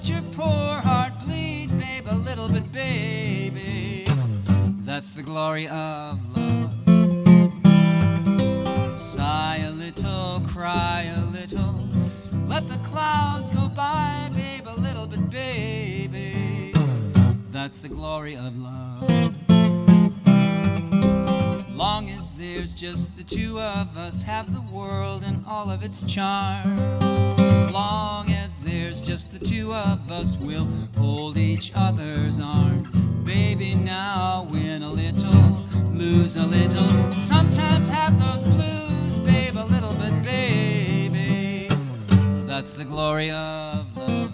let your poor heart bleed, babe, a little bit, baby. That's the glory of love. Sigh a little, cry a little, let the clouds go by, babe, a little bit, baby. That's the glory of love. Long as there's just the two of us, have the world and all of its charms. Long as there's just the two of us, we'll hold each other's arm. Baby, now win a little, lose a little, sometimes have those blues, babe, a little bit, baby. That's the glory of love.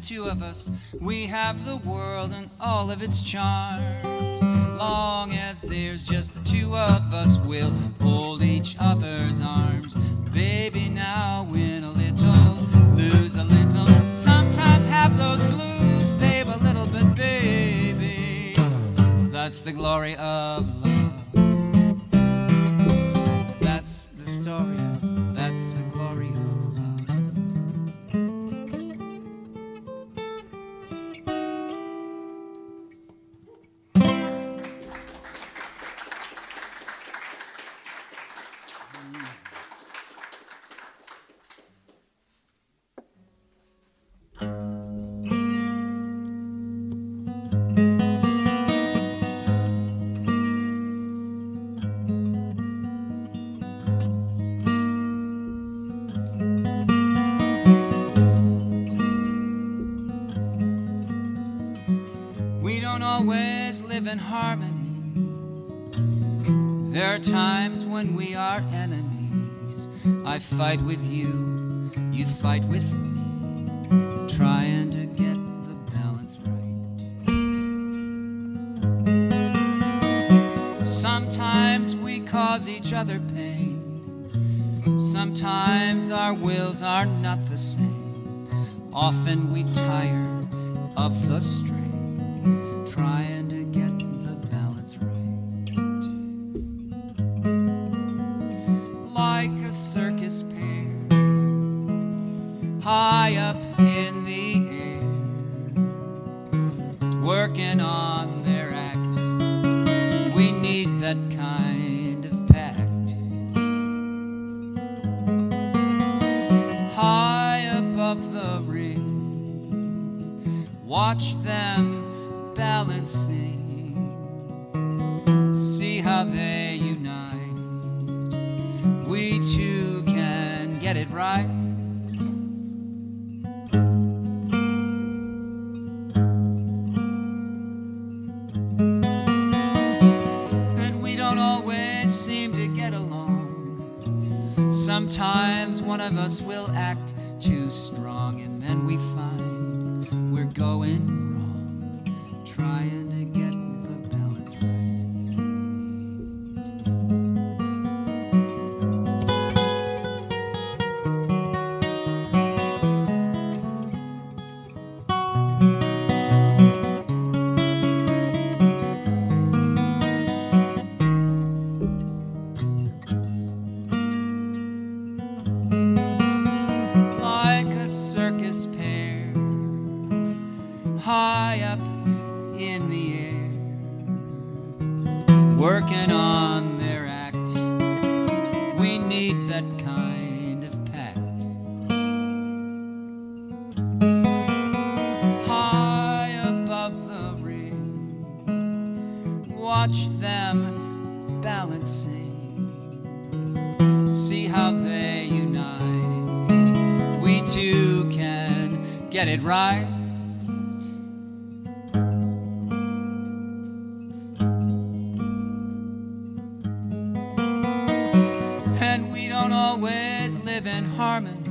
Two of us, we have the world and all of its charms. Long as there's just the two of us, we'll hold each other's arms. Baby, now win a little, lose a little, sometimes have those blues, babe, a little bit, baby. That's the glory of love. That's the story of, that's the glory of love. Always live in harmony. There are times when we are enemies. I fight with you, you fight with me, trying to get the balance right. Sometimes we cause each other pain. Sometimes our wills are not the same. Often we tire of the strain, trying to get the balance right. Like a circus pair, high up in the air, working on their act. We need that kind of pact. High above the ring, watch them balancing, see how they unite. We too can get it right. And we don't always seem to get along. Sometimes one of us will act too strong, and then we find we're going wrong, trying to get the balance right. Like a circus pair, high up in the air, working on their act. We need that kind of pact. High above the ring, watch them balancing, see how they unite. We too can get it right. And we don't always live in harmony,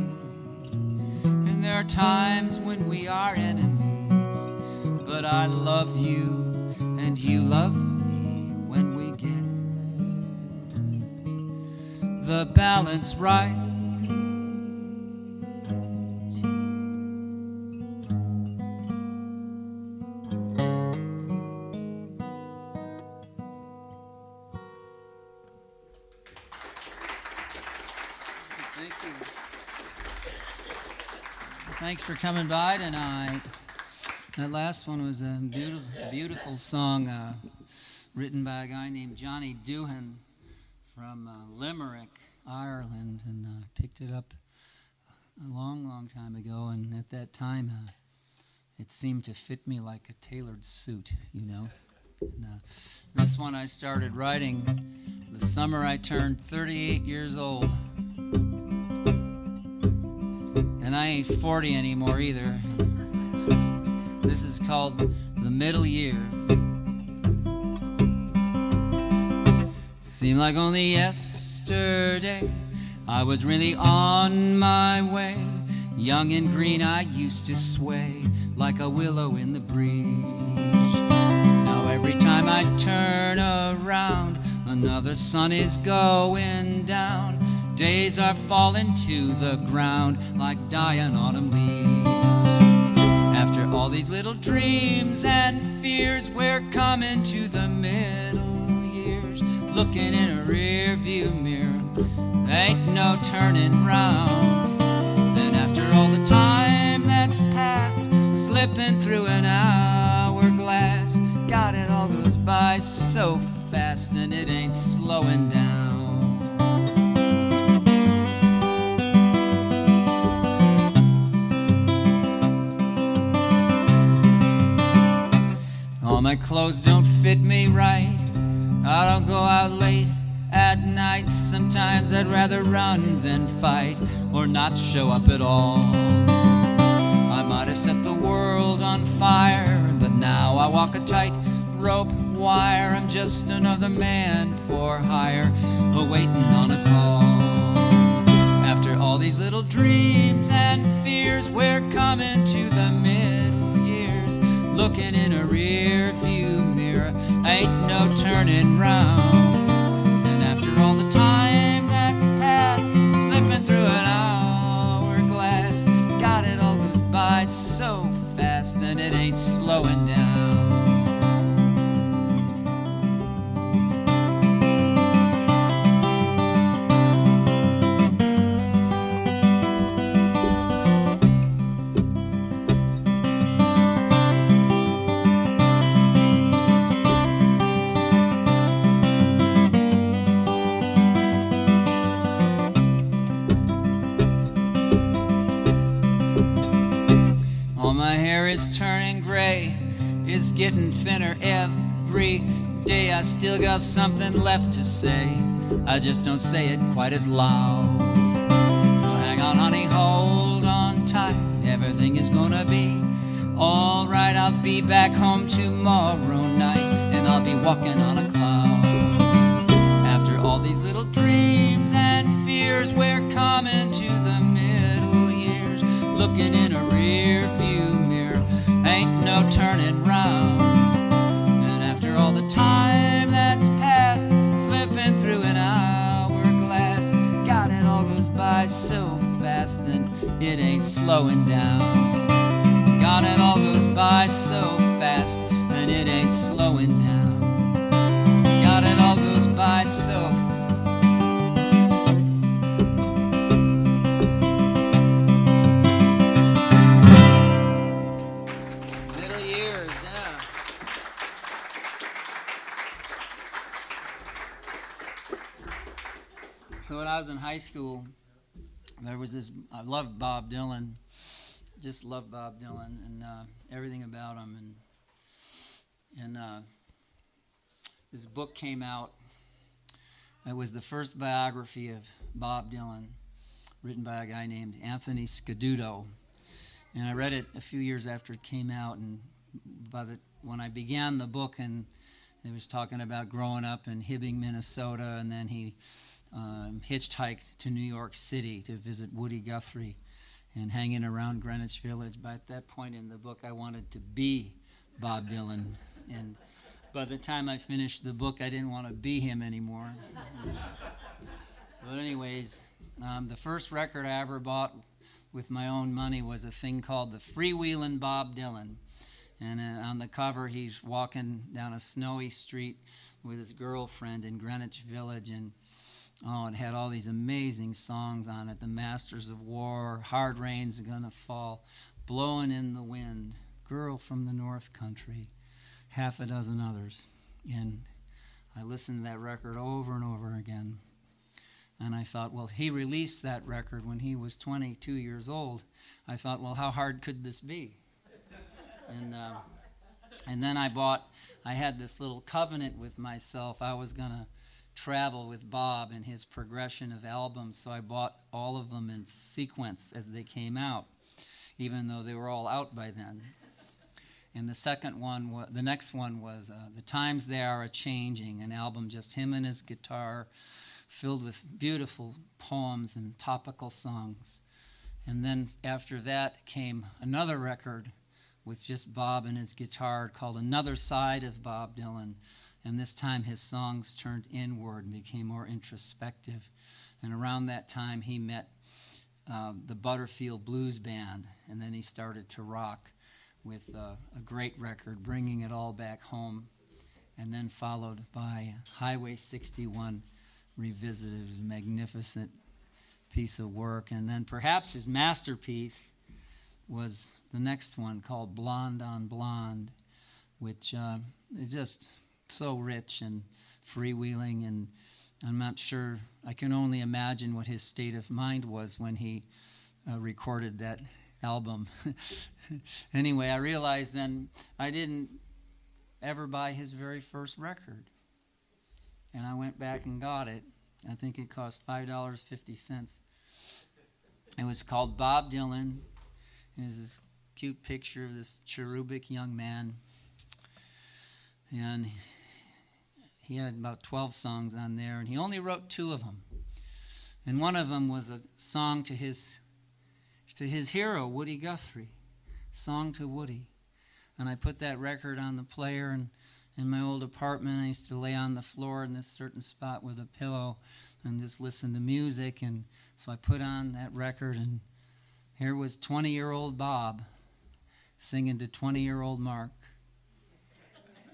and there are times when we are enemies. but I love you and you love me when we get the balance right. Thank you. Thanks for coming by tonight. That last one was a beautiful song written by a guy named Johnny Doohan from Limerick, Ireland, and picked it up a long time ago, and at that time it seemed to fit me like a tailored suit, you know. And, this one I started writing the summer I turned 38 years old. And I ain't 40 anymore either. This is called The Middle Year. Seemed like only yesterday I was really on my way. Young and green I used to sway like a willow in the breeze. Now every time I turn around, another sun is going down. Days are falling to the ground like dying autumn leaves. After all these little dreams and fears, we're coming to the middle years. Looking in a rear view mirror, ain't no turning round. And after all the time that's passed, slipping through an hourglass, God, it all goes by so fast and it ain't slowing down. All my clothes don't fit me right. I don't go out late at night. Sometimes I'd rather run than fight, or not show up at all. I might have set the world on fire, but now I walk a tight rope wire. I'm just another man for hire, waiting on a call. After all these little dreams and fears, we're coming to the middle years. Looking in a rear view mirror, ain't no turning round. And after all the time that's passed, slipping through an hourglass, God, it all goes by so fast and it ain't slowing down. Is turning gray, it's getting thinner every day. I still got something left to say, I just don't say it quite as loud. So hang on honey, hold on tight, everything is gonna be alright. I'll be back home tomorrow night, and I'll be walking on a cloud. After all these little dreams and fears, we're coming to the middle years. Looking in a rear view mirror, ain't no turning round. And after all the time that's passed, slipping through an hourglass, God, it all goes by so fast and it ain't slowing down. God, it all goes by so fast and it ain't slowing down. God, it all goes by so fast. So when I was in high school, there was this, I loved Bob Dylan, just loved Bob Dylan and everything about him. And this book came out. It was the first biography of Bob Dylan, written by a guy named Anthony Scaduto. And I read it a few years after it came out, and when I began the book, and it was talking about growing up in Hibbing, Minnesota, and then he hitchhiked to New York City to visit Woody Guthrie and hanging around Greenwich Village. But at that point in the book, I wanted to be Bob Dylan. And by the time I finished the book, I didn't want to be him anymore. But anyways, the first record I ever bought with my own money was a thing called the Freewheelin' Bob Dylan. And on the cover, he's walking down a snowy street with his girlfriend in Greenwich Village, and it had all these amazing songs on it. The Masters of War, Hard Rain's Gonna Fall, Blowing in the Wind, Girl from the North Country, half a dozen others. And I listened to that record over and over again. And I thought, well, he released that record when he was 22 years old. I thought, well, how hard could this be? And then I had this little covenant with myself. I was going to travel with Bob and his progression of albums, so I bought all of them in sequence as they came out, even though they were all out by then. And the next one was The Times They Are A-Changing, an album just him and his guitar, filled with beautiful poems and topical songs. And then after that came another record with just Bob and his guitar called Another Side of Bob Dylan. And this time his songs turned inward and became more introspective. And around that time he met the Butterfield Blues Band, and then he started to rock with a great record, Bringing It All Back Home, and then followed by Highway 61 Revisited. It was a magnificent piece of work. And then perhaps his masterpiece was the next one called Blonde on Blonde, which is just so rich and freewheeling, and I'm not sure, I can only imagine what his state of mind was when he recorded that album. Anyway, I realized then I didn't ever buy his very first record, and I went back and got it. I think it cost $5.50. It was called Bob Dylan. It was this cute picture of this cherubic young man, and he had about 12 songs on there, and he only wrote 2 of them. And one of them was a song to his hero, Woody Guthrie, Song to Woody. And I put that record on the player, and in my old apartment, I used to lay on the floor in this certain spot with a pillow and just listen to music. And so I put on that record, and here was 20-year-old Bob singing to 20-year-old Mark.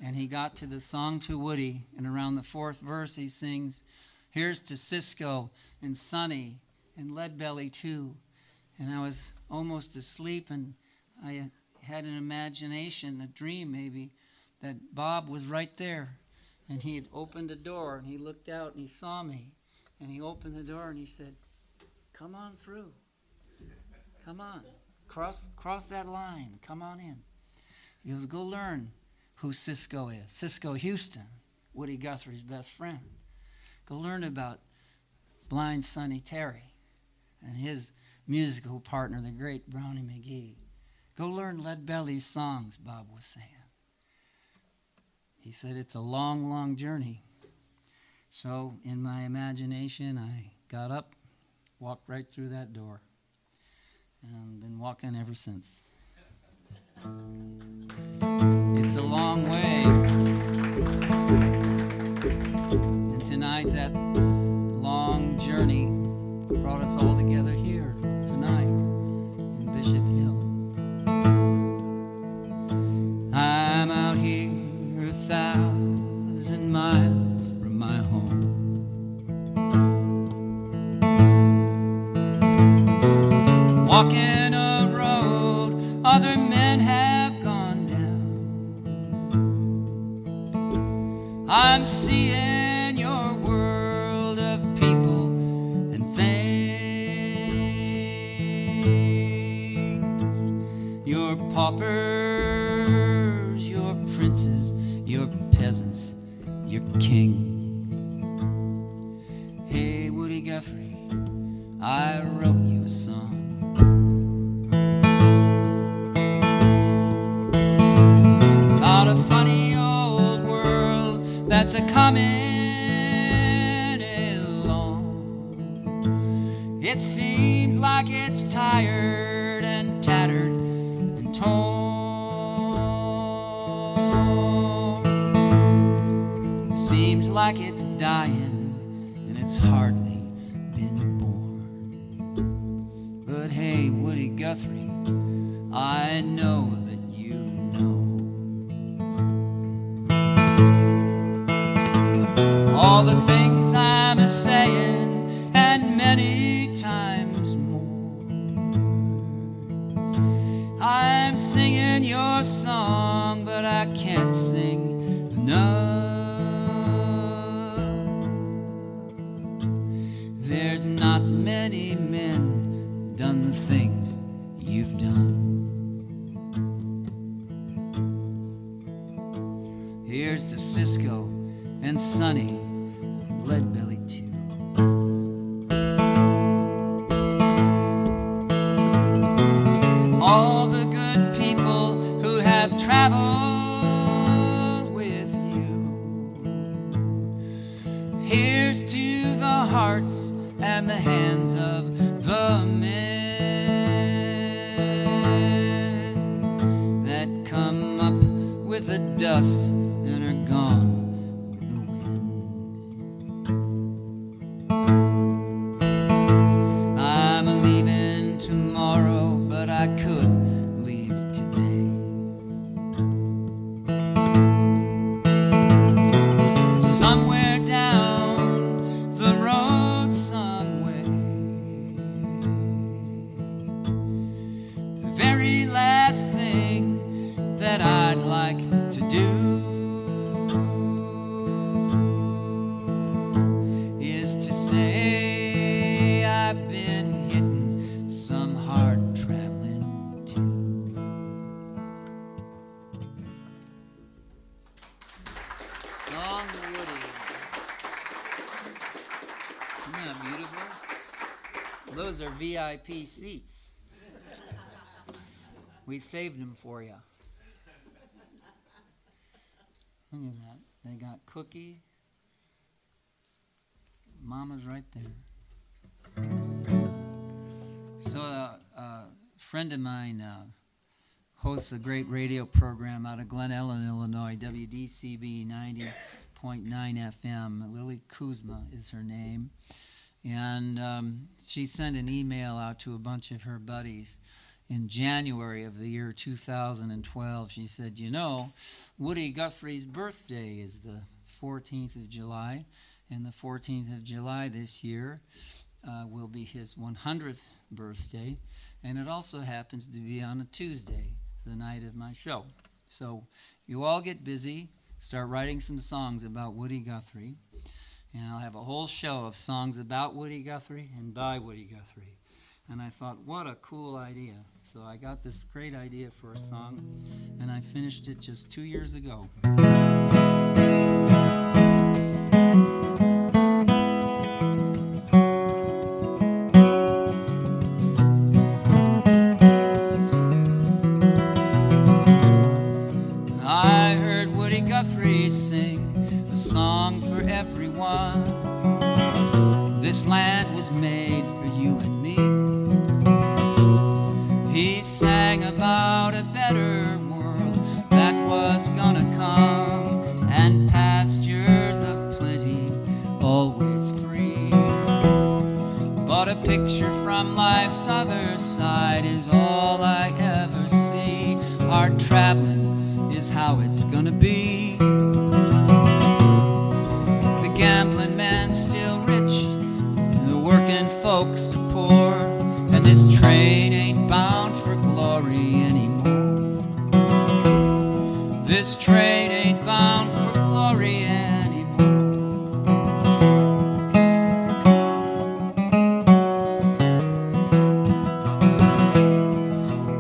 And he got to the Song to Woody, and around the 4th verse he sings, "Here's to Cisco and Sonny and Leadbelly too." And I was almost asleep, and I had an imagination, a dream maybe, that Bob was right there. And he had opened a door, and he looked out, and he saw me. And he opened the door, and he said, "Come on through. Come on. Cross that line. Come on in." He goes, "Go learn who Cisco is. Cisco Houston, Woody Guthrie's best friend. Go learn about blind Sonny Terry and his musical partner, the great Brownie McGee. Go learn Leadbelly's songs," Bob was saying. He said, "It's a long, long journey." So in my imagination, I got up, walked right through that door, and been walking ever since. It's a long way. And tonight, that long journey brought us all together here tonight in Bishop Hill. I'm out here 1,000 miles from my home, walking a road other men have gone down. I'm seeing your world of people and things, your paupers, your princes, your peasants, your king. Hey, Woody Guthrie, I wrote you a song about a funny old world that's a-comin' along. It seems like it's tired and tattered and torn. like it's dying, and it's hardly been born. But hey, Woody Guthrie, I know that you know all the things I'm a-saying, and many times more. I'm singing your song, but I can't sing enough. There's not many men done the things you've done. Here's to Cisco and Sonny and Leadbelly too. All the good people who have traveled with you. Here's to the hearts and the hands of the men that come up with the dust and are gone with the wind. I'm leaving tomorrow, but I could leave today. Somewhere down the road some way, the very last thing that I'd like to do is to say I've been hitting some hard traveling too. Song Woody. Isn't that beautiful? Those are VIP seats. We saved them for you. Look at that. They got cookies. Mama's right there. So a friend of mine hosts a great radio program out of Glen Ellen, Illinois, WDCB 90.9 FM. Lily Kuzma is her name. And she sent an email out to a bunch of her buddies in January of the year 2012. She said, you know, Woody Guthrie's birthday is the 14th of July, and the 14th of July this year will be his 100th birthday, and it also happens to be on a Tuesday, the night of my show. So you all get busy, start writing some songs about Woody Guthrie, and I'll have a whole show of songs about Woody Guthrie and by Woody Guthrie. And I thought, what a cool idea. So I got this great idea for a song, and I finished it just 2 years ago. I heard Woody Guthrie sing a song for everyone. This land was made for you and me. He sang about a better world that was gonna come, and pastures of plenty, always free. But a picture from life's other side is all I ever see. Hard traveling is how it's gonna be. The gambling man's still rich, the working folks are poor, and this train ain't bound for glory anymore. This train ain't bound for glory anymore.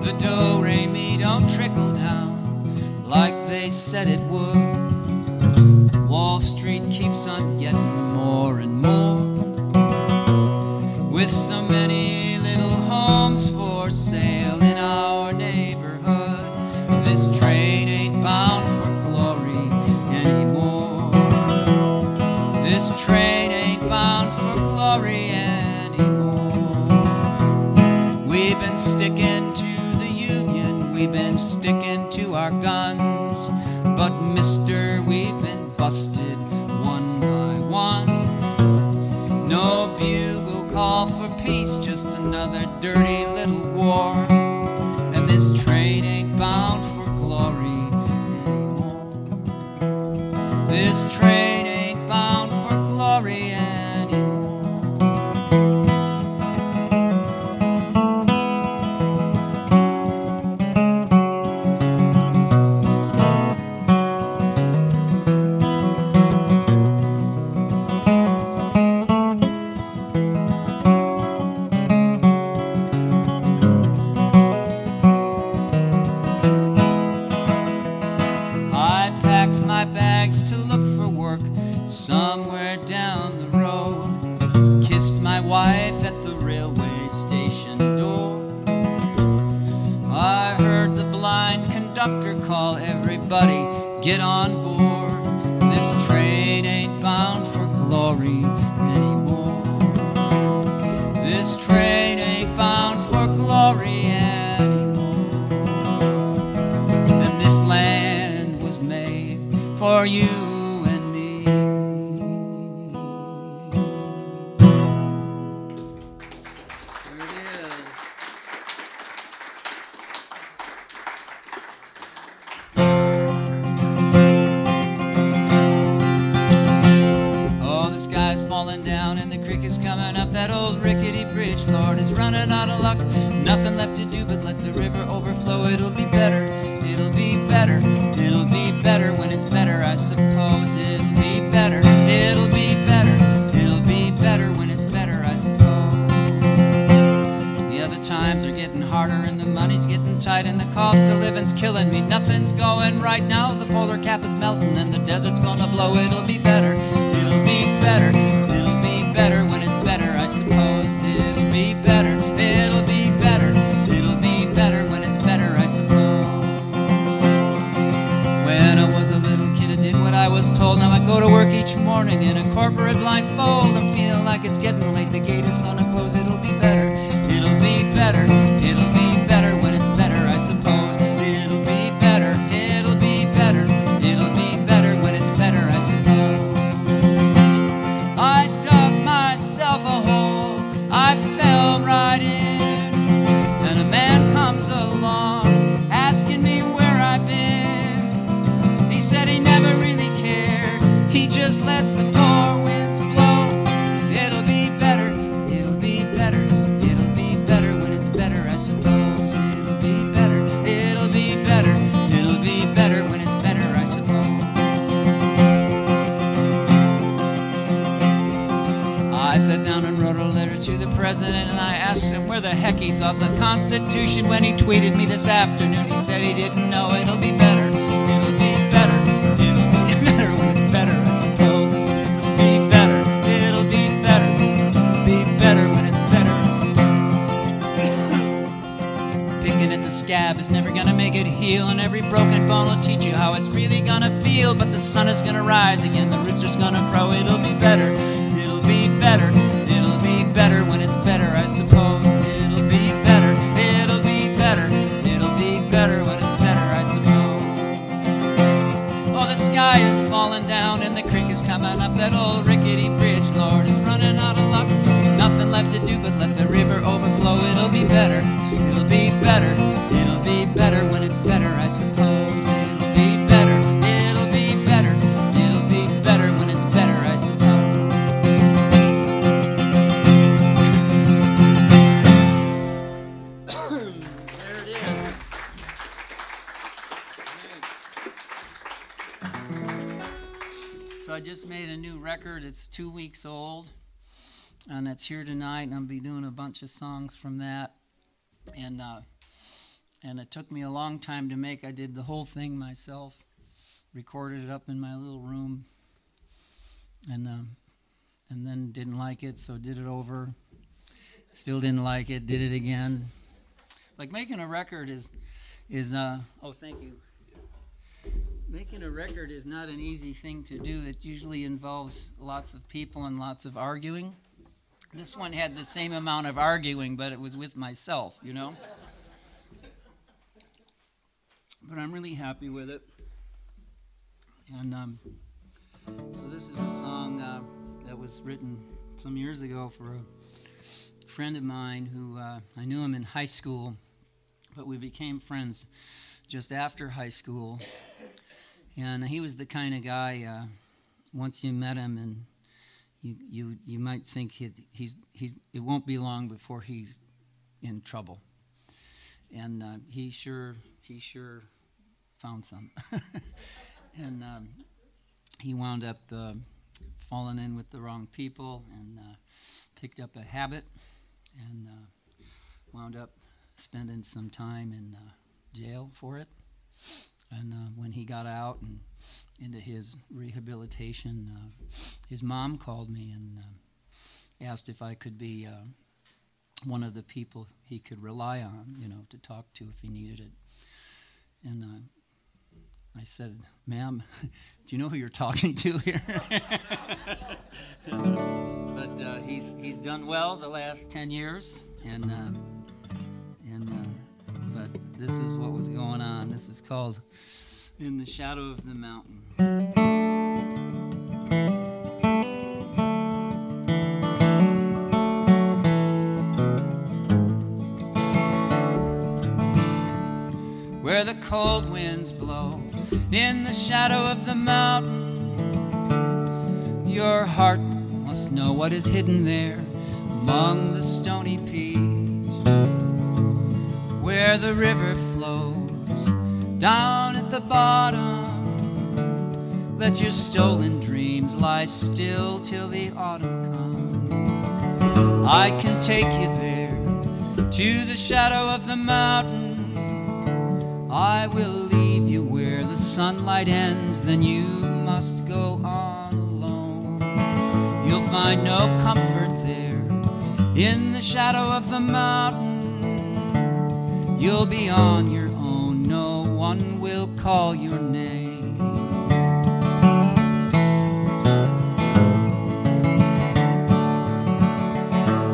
The do-re-mi don't trickle down like they said it would. Wall Street keeps on getting more and more. With so many little homes for sale in our neighborhood, this train ain't bound for glory anymore. This train ain't bound for glory anymore. We've been sticking to the Union, we've been sticking to our guns, but mister, we've been busted one by won. No bugle call for peace, just another dirty little war. And this train ain't bound for glory anymore. This train ain't bound for glory anymore. Somewhere down the road, kissed my wife at the railway station door. I heard the blind conductor call everybody, get on board. This train ain't bound for glory anymore. This train ain't bound for glory anymore. And this land was made for you. Nothing left to do but let the river overflow. It'll be better, it'll be better, it'll be better when it's better, I suppose. It'll be better, it'll be better, it'll be better when it's better, I suppose. The other times are getting harder and the money's getting tight and the cost of living's killing me. Nothing's going right now, the polar cap is melting and the desert's gonna blow. It'll be better, it'll be better, it'll be better when it's better, I suppose. It'll be better, it'll be better, it'll be better when it's better, I suppose. When I was a little kid, I did what I was told. Now I go to work each morning in a corporate blindfold. I'm feeling like it's getting late, the gate is gonna close. It'll be better, it'll be better, it'll be better when it's better, I suppose. It'll be better, it'll be better, it'll be better when it's better, I suppose. I dug myself a hole, I fell right in, and a man comes along asking me where I've been. He said he never really cared, he just lets the four winds blow. It'll be better, it'll be better, it'll be better when it's better, I suppose. It'll be better, it'll be better, it'll be better when it's better, I suppose. I sat down and wrote a letter to the president and I asked him where the heck he thought the Constitution when he tweeted me this afternoon. He said he didn't know. It'll be better, it'll be better, it'll be better when it's better, I suppose. It'll be better, it'll be better, it'll be better when it's better, I suppose. Picking at the scab is never gonna make it heal, and every broken bone will teach you how it's really gonna feel. But the sun is gonna rise again, the rooster's gonna crow. It'll be better, it'll be better, it'll be better when it's better, I suppose. It'll be better, it'll be better, it'll be better when it's better, I suppose. Oh, the sky is falling down and the creek is coming up. That old rickety bridge, Lord, is running out of luck. Nothing left to do but let the river overflow. It'll be better, it'll be better, it'll be better when it's better, I suppose. It'll be better, it'll be better, it'll be better when it's better, I suppose. There it is. So I just made a new record. It's 2 weeks old, and it's here tonight, and I'll be doing a bunch of songs from that. And it took me a long time to make. I did the whole thing myself, recorded it up in my little room, and then didn't like it, so did it over. Still didn't like it, did it again. Like making a record is oh, thank you. Making a record is not an easy thing to do. It usually involves lots of people and lots of arguing. This one had the same amount of arguing, but it was with myself, you know? But I'm really happy with it. And so this is a song that was written some years ago for a friend of mine who I knew him in high school, but we became friends just after high school. And he was the kind of guy, once you met him, and you might think it won't be long before he's in trouble. And he sure found some. And he wound up falling in with the wrong people and picked up a habit and wound up spending some time in jail for it. And when he got out and into his rehabilitation, his mom called me and asked if I could be one of the people he could rely on, to talk to if he needed it. And I said, "Ma'am, do you know who you're talking to here?" But he's done well the last 10 years, but this is what was going on. This is called "In the Shadow of the Mountain." Where the cold winds blow, in the shadow of the mountain, your heart must know what is hidden there among the stony peaks. Where the river flows down at the bottom, let your stolen dreams lie still till the autumn comes. I can take you there to the shadow of the mountain. I will leave you where the sunlight ends, then you must go on alone. You'll find no comfort there in the shadow of the mountain. You'll be on your own, no one will call your name.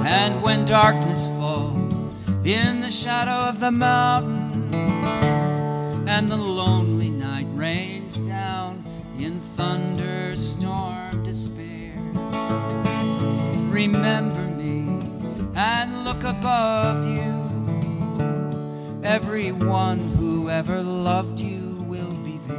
And when darkness falls in the shadow of the mountain, and the lonely night rains down in thunderstorm despair, remember me and look above you. Everyone who ever loved you will be there.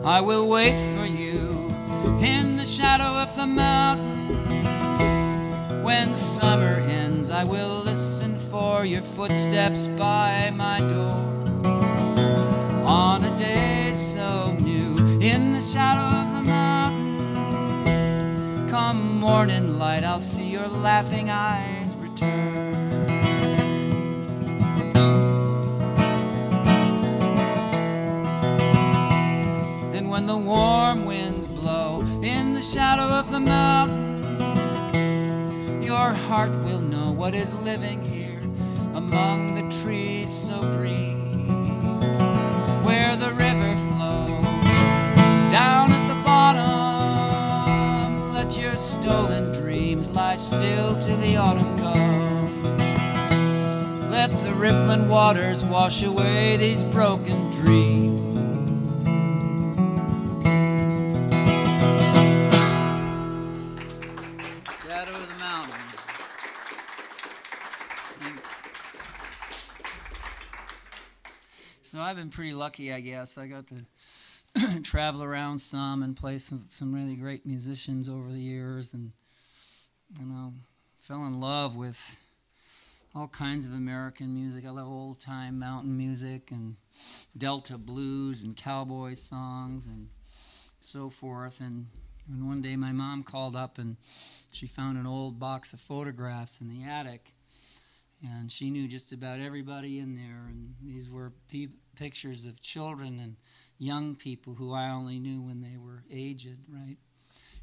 I will wait for you in the shadow of the mountain. When summer ends, I will listen for your footsteps by my door. On a day so new, in the shadow of the mountain, come morning light, I'll see your laughing eyes return. When the warm winds blow in the shadow of the mountain, your heart will know what is living here among the trees so green. Where the river flows down at the bottom, let your stolen dreams lie still till the autumn comes. Let the rippling waters wash away these broken dreams. So I've been pretty lucky, I guess. I got to travel around some and play some really great musicians over the years, and fell in love with all kinds of American music. I love old-time mountain music and Delta blues and cowboy songs and so forth. And one day my mom called up and she found an old box of photographs in the attic. And she knew just about everybody in there, and these were pictures of children and young people who I only knew when they were aged, right?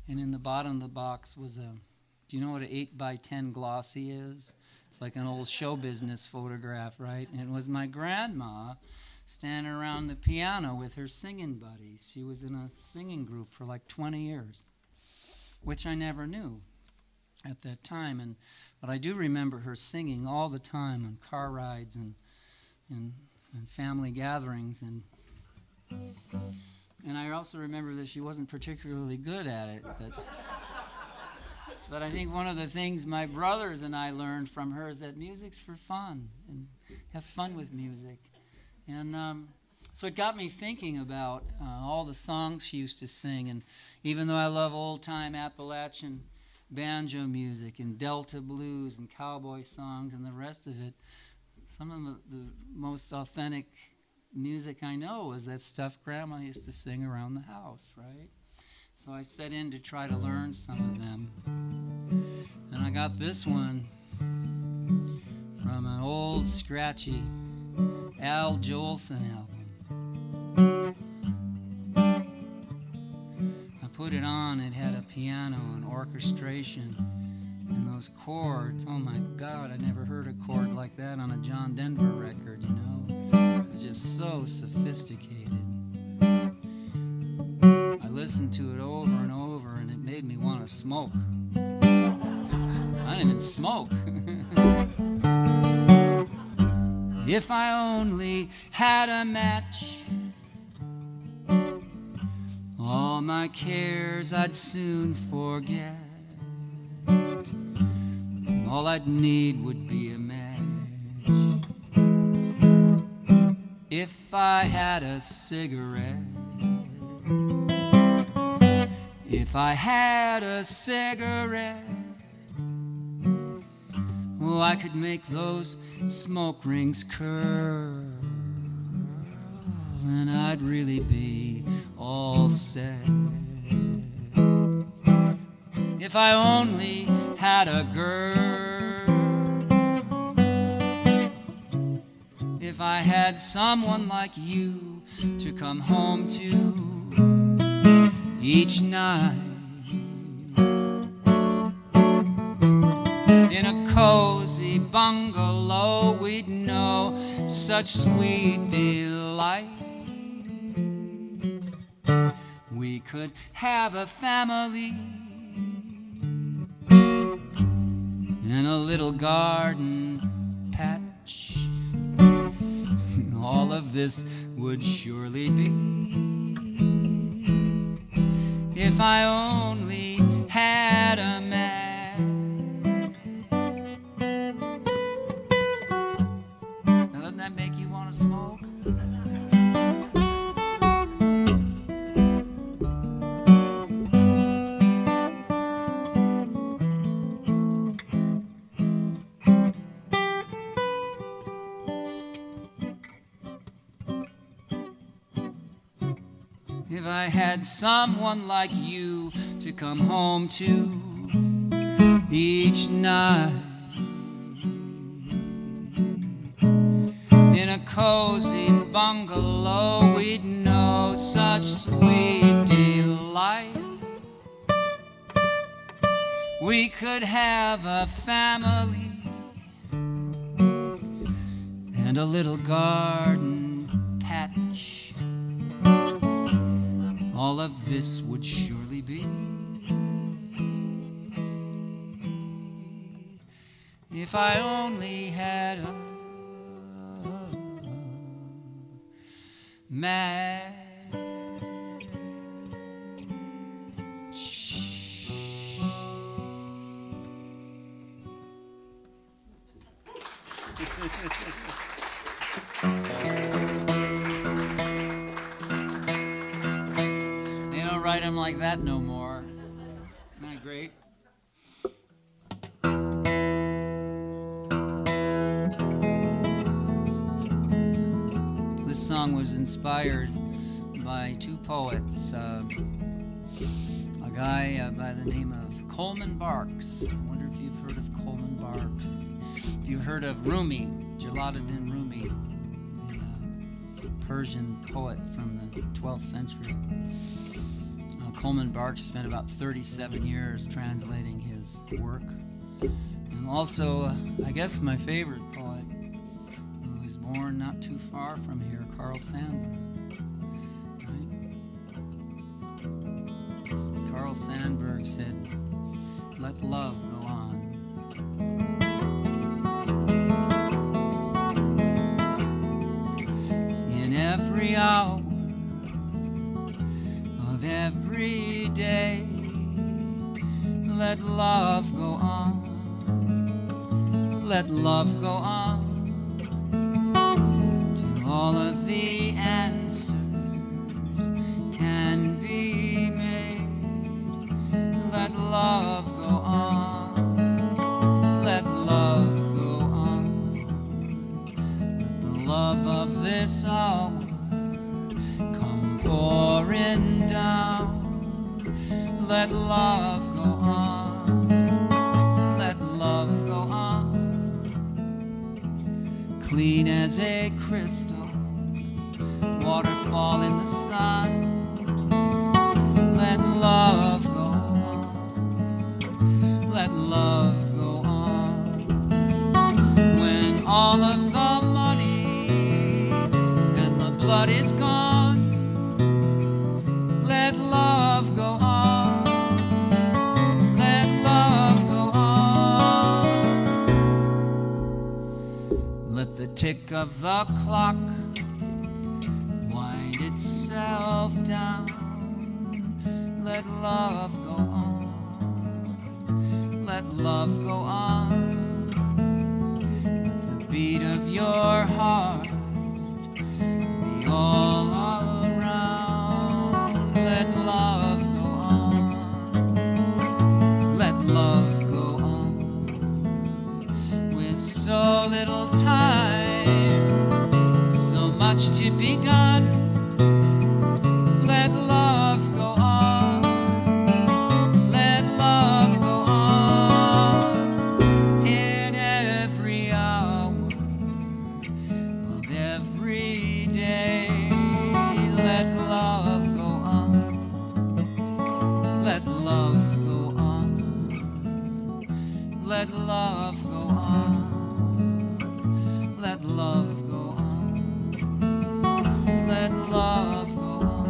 And in the bottom of the box was do you know what an 8x10 glossy is? It's like an old show business photograph, right? And it was my grandma standing around the piano with her singing buddies. She was in a singing group for like 20 years, which I never knew at that time. And But I do remember her singing all the time on car rides and family gatherings, and I also remember that she wasn't particularly good at it. But I think one of the things my brothers and I learned from her is that music's for fun, and have fun with music. And so it got me thinking about all the songs she used to sing. And even though I love old-time Appalachian banjo music and Delta blues and cowboy songs and the rest of it, some of the most authentic music I know was that stuff Grandma used to sing around the house, right? So I set in to try to learn some of them. And I got this one from an old scratchy Al Jolson album. I put it on, it had a piano and orchestration and those chords. Oh my God, I never heard a chord like that on a John Denver record, you know. It was just so sophisticated. I listened to it over and over and it made me want to smoke. I didn't even smoke. If I only had a match, all my cares I'd soon forget. All I'd need would be a match. If I had a cigarette, if I had a cigarette, oh, I could make those smoke rings curl, and I'd really be all set. If I only had a girl, if I had someone like you to come home to each night, in a cozy bungalow we'd know such sweet delight. We could have a family and a little garden patch. All of this would surely be if I only had a man. Now, doesn't that make you want to smoke? If I had someone like you to come home to each night, in a cozy bungalow we'd know such sweet delight. We could have a family and a little garden patch. All of this would surely be if I only had a match. They don't write them like that no more. Isn't that great? This song was inspired by two poets, a guy by the name of Coleman Barks. I wonder if you've heard of Coleman Barks. If you've heard of Rumi, Jalaluddin Rumi, the Persian poet from the 12th century. Coleman Barks spent about 37 years translating his work. And also, I guess my favorite poet, who was born not too far from here, Carl Sandburg. Right? Carl Sandburg said, "Let love go on." day. Let love go on. Let love go on till all of the answers can be made. Let love go on. Let love go on. Let the love of this hour come pouring down. Let love go on. Let love go on. Clean as a crystal, waterfall in the sun. Let love go on. Let love go on. When all of the money and the blood is gone, let love go on. Let love go on. Let the tick of the clock wind itself down. Let love go on. Let love go on. Let the beat of your heart be all around. Let love go on. Let love go on. With so little time, so much to be done. Let love go on. Let love go on in every hour of every day. Let love go on. Let love go on. Let love go on. Let love go on. Let love go on.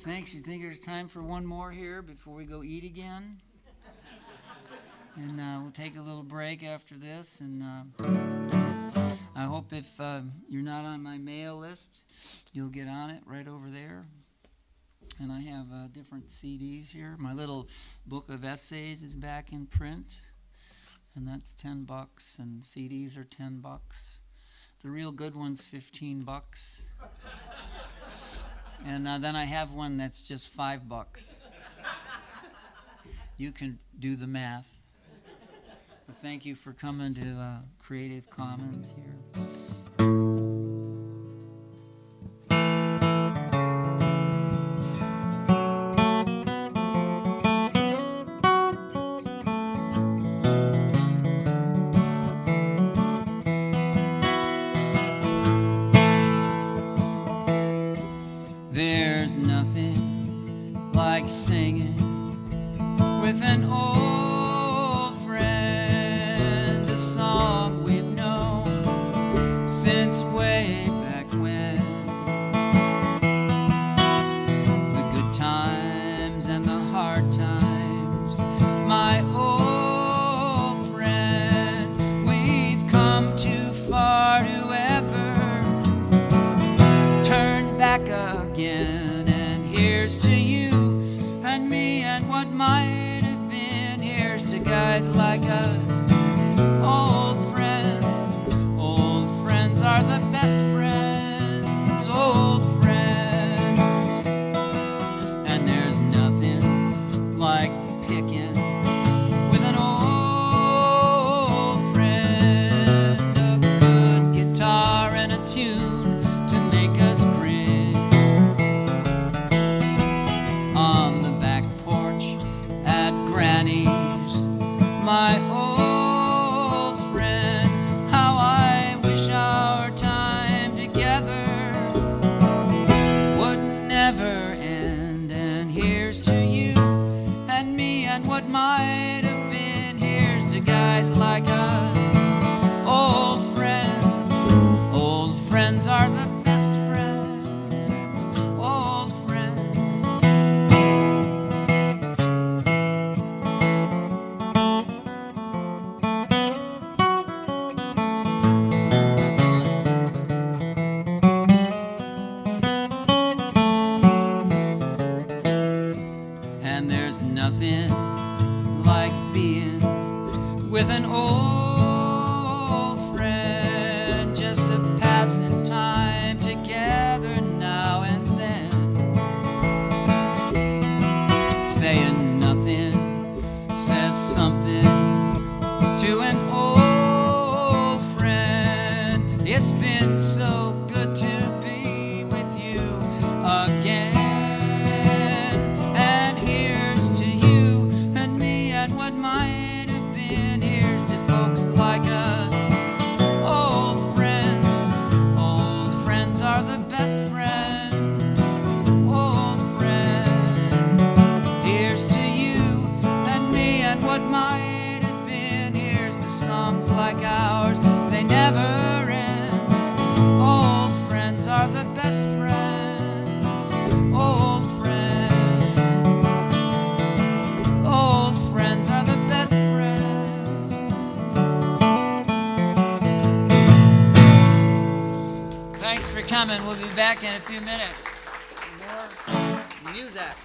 Thanks. You think there's time for one more here before we go eat again? And we'll take a little break after this. And I hope if you're not on my mail list, you'll get on it right over there. And I have different CDs here. My little book of essays is back in print. And that's $10. And CDs are $10. The real good one's $15. And then I have one that's just $5. You can do the math. But thank you for coming to Creative Commons here. There's nothing like singing with an old friend, a song we've known since way back when. The good times and the hard times, my old friend, we've come too far to ever turn back again. And here's to you and me and what might have been. Here's to guys like us, old friends. Old friends are the best friends, old friends. And there's nothing like picking with an old friend, a good guitar and a tune to make us grin. On the back porch at Granny's, my old friend, how I wish our time together would never end. And here's to you and me and what might have been. Here's to guys like us, old friends. And there's nothing like being with an old friend, just a passing time together now and then. Saying nothing says something to an old friend. It's been so good to be with you again. And here's to you and me and what might have been. Here's to folks like us, old friends. Old friends are the best friends. Old friends. Here's to you and me and what might have been. Here's to songs like ours, they never end. Old friends are the best friends. Old friends. Old friends are the best friends. Thanks for coming. We'll be back in a few minutes. More music.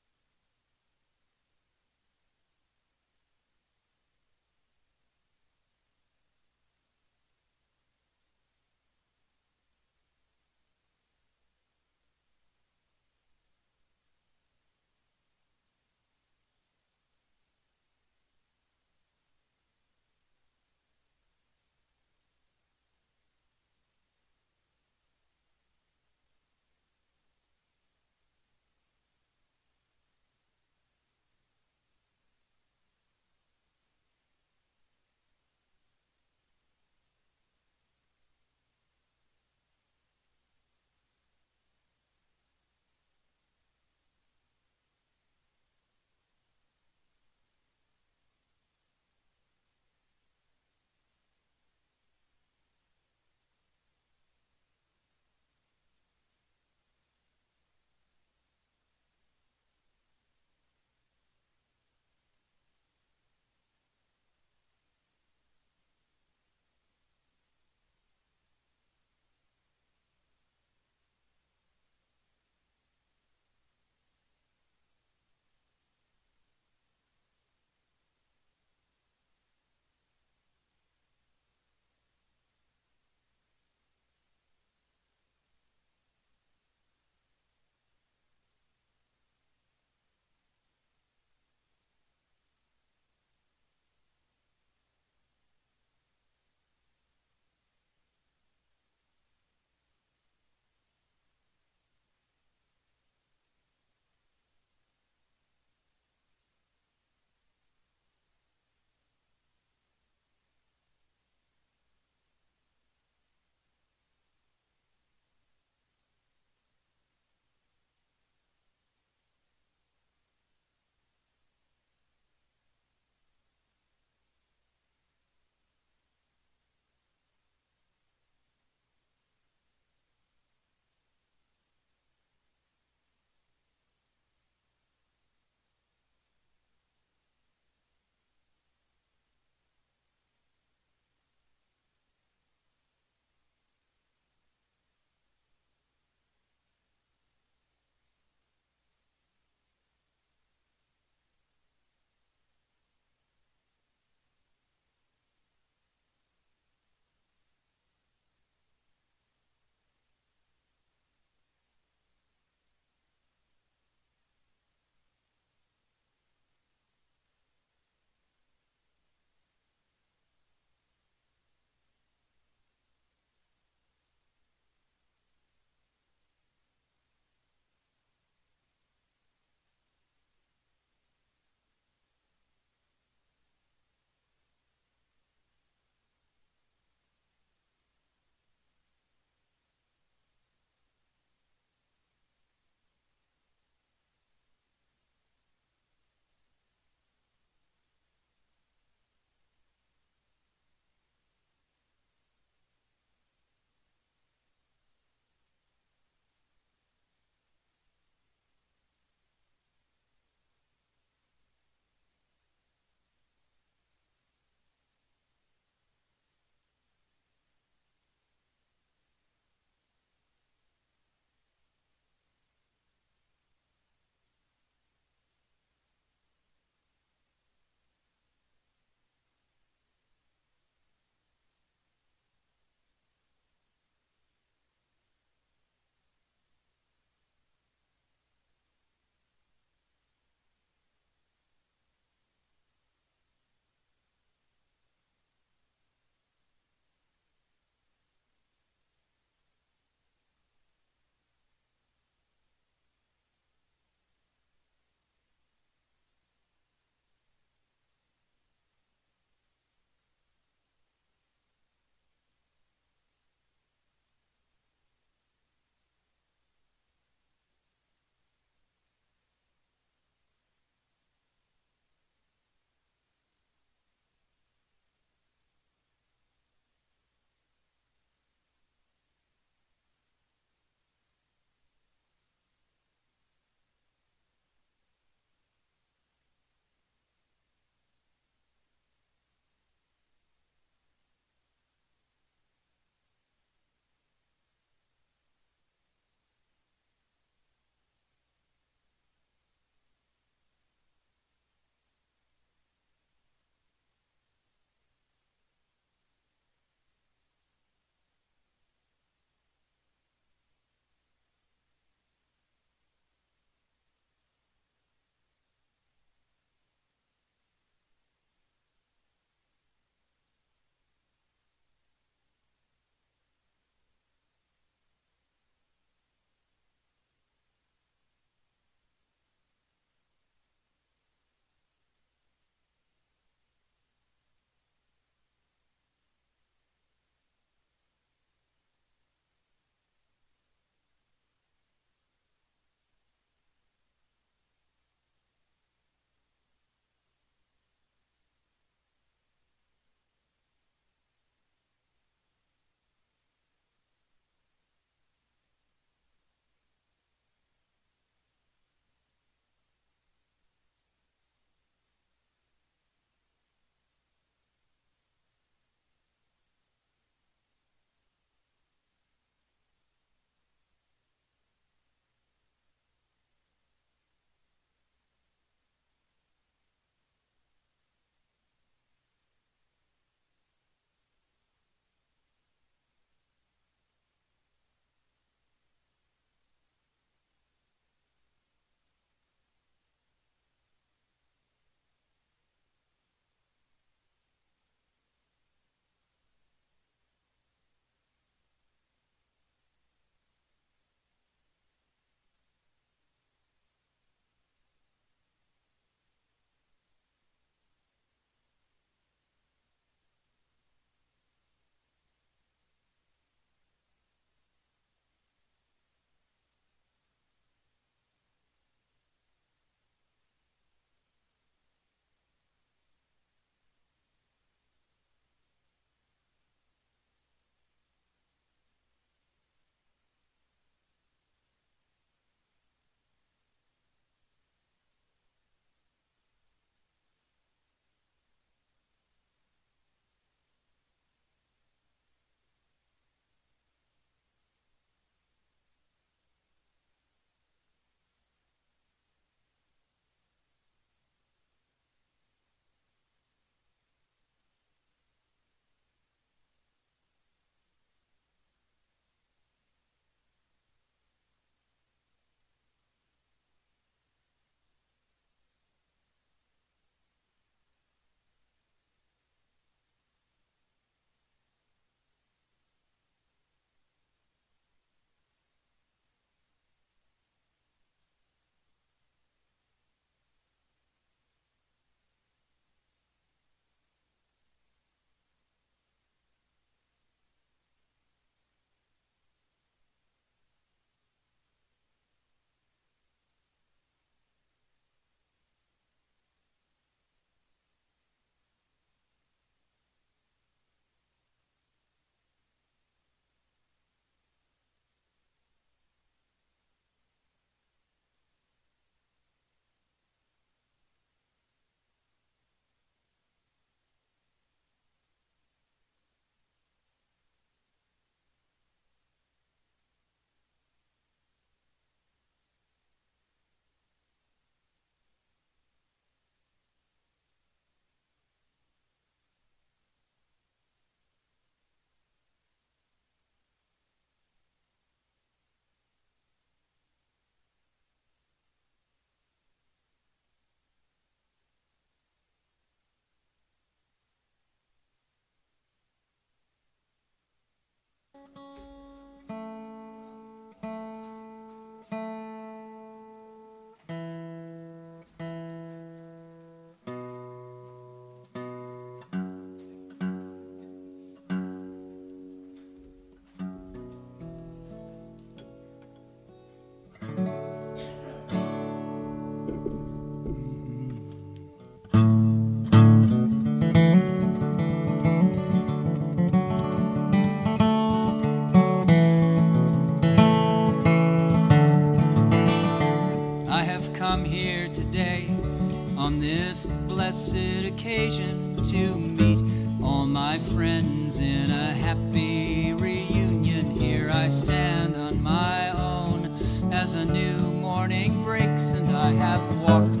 on this blessed occasion to meet all my friends in a happy reunion. Here I stand on my own as a new morning breaks, and I have walked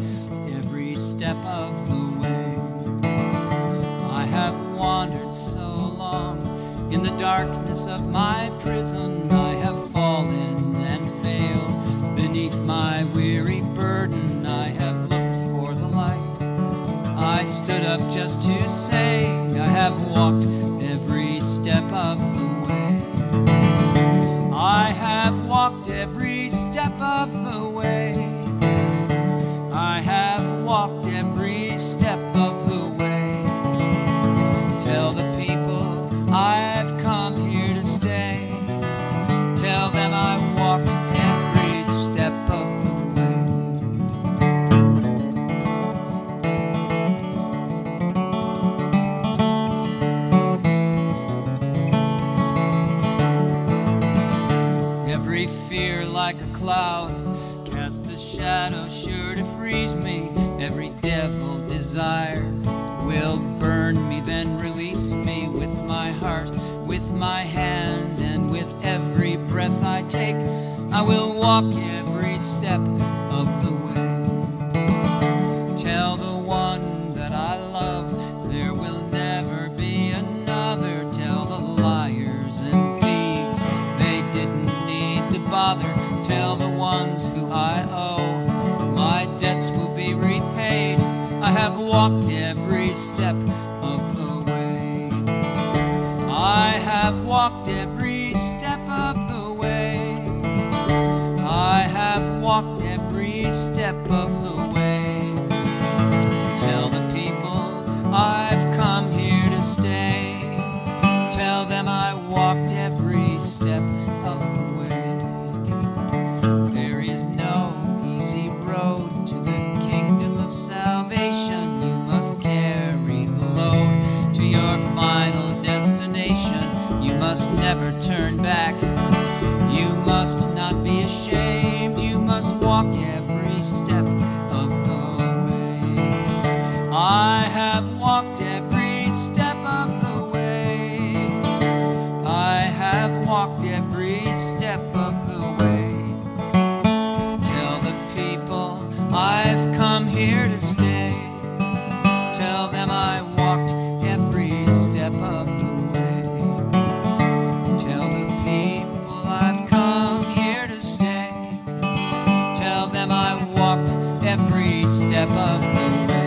every step of the way. I have wandered so long in the darkness of my prison. I have fallen and failed beneath my weary burden. I have looked for the light. I stood up just to say I have walked every step of the way. I have walked every step of the way. I have walked every step of the way. Tell the people I've come here to stay. Tell them I walked every step of the way. Every fear like a cloud casts a shadow sure to freeze me. Every devil desire will burn me, then release me with my heart, with my hand, and with every breath I take. I will walk every step of the way. Tell the one that I love there will never be another. Tell the liars and thieves they didn't need to bother. Tell the ones who I owe my debts will be repaid. I have walked every step of the way. I have walked every step of the way. I have walked every step of the way. Tell the people I've come here to stay. Tell them I walked every step of the way. There is no easy road to the kingdom of salvation. You must carry the load to your final destination. You must never turn back. You must not be ashamed. You must walk every step of the way. I have walked every step of the way. I have walked every step of the way. Tell the people I've come here to stay. Tell them I walked every step of the way. Tell the people I've come here to stay. Tell them I walked every step of the way. Every step of the way.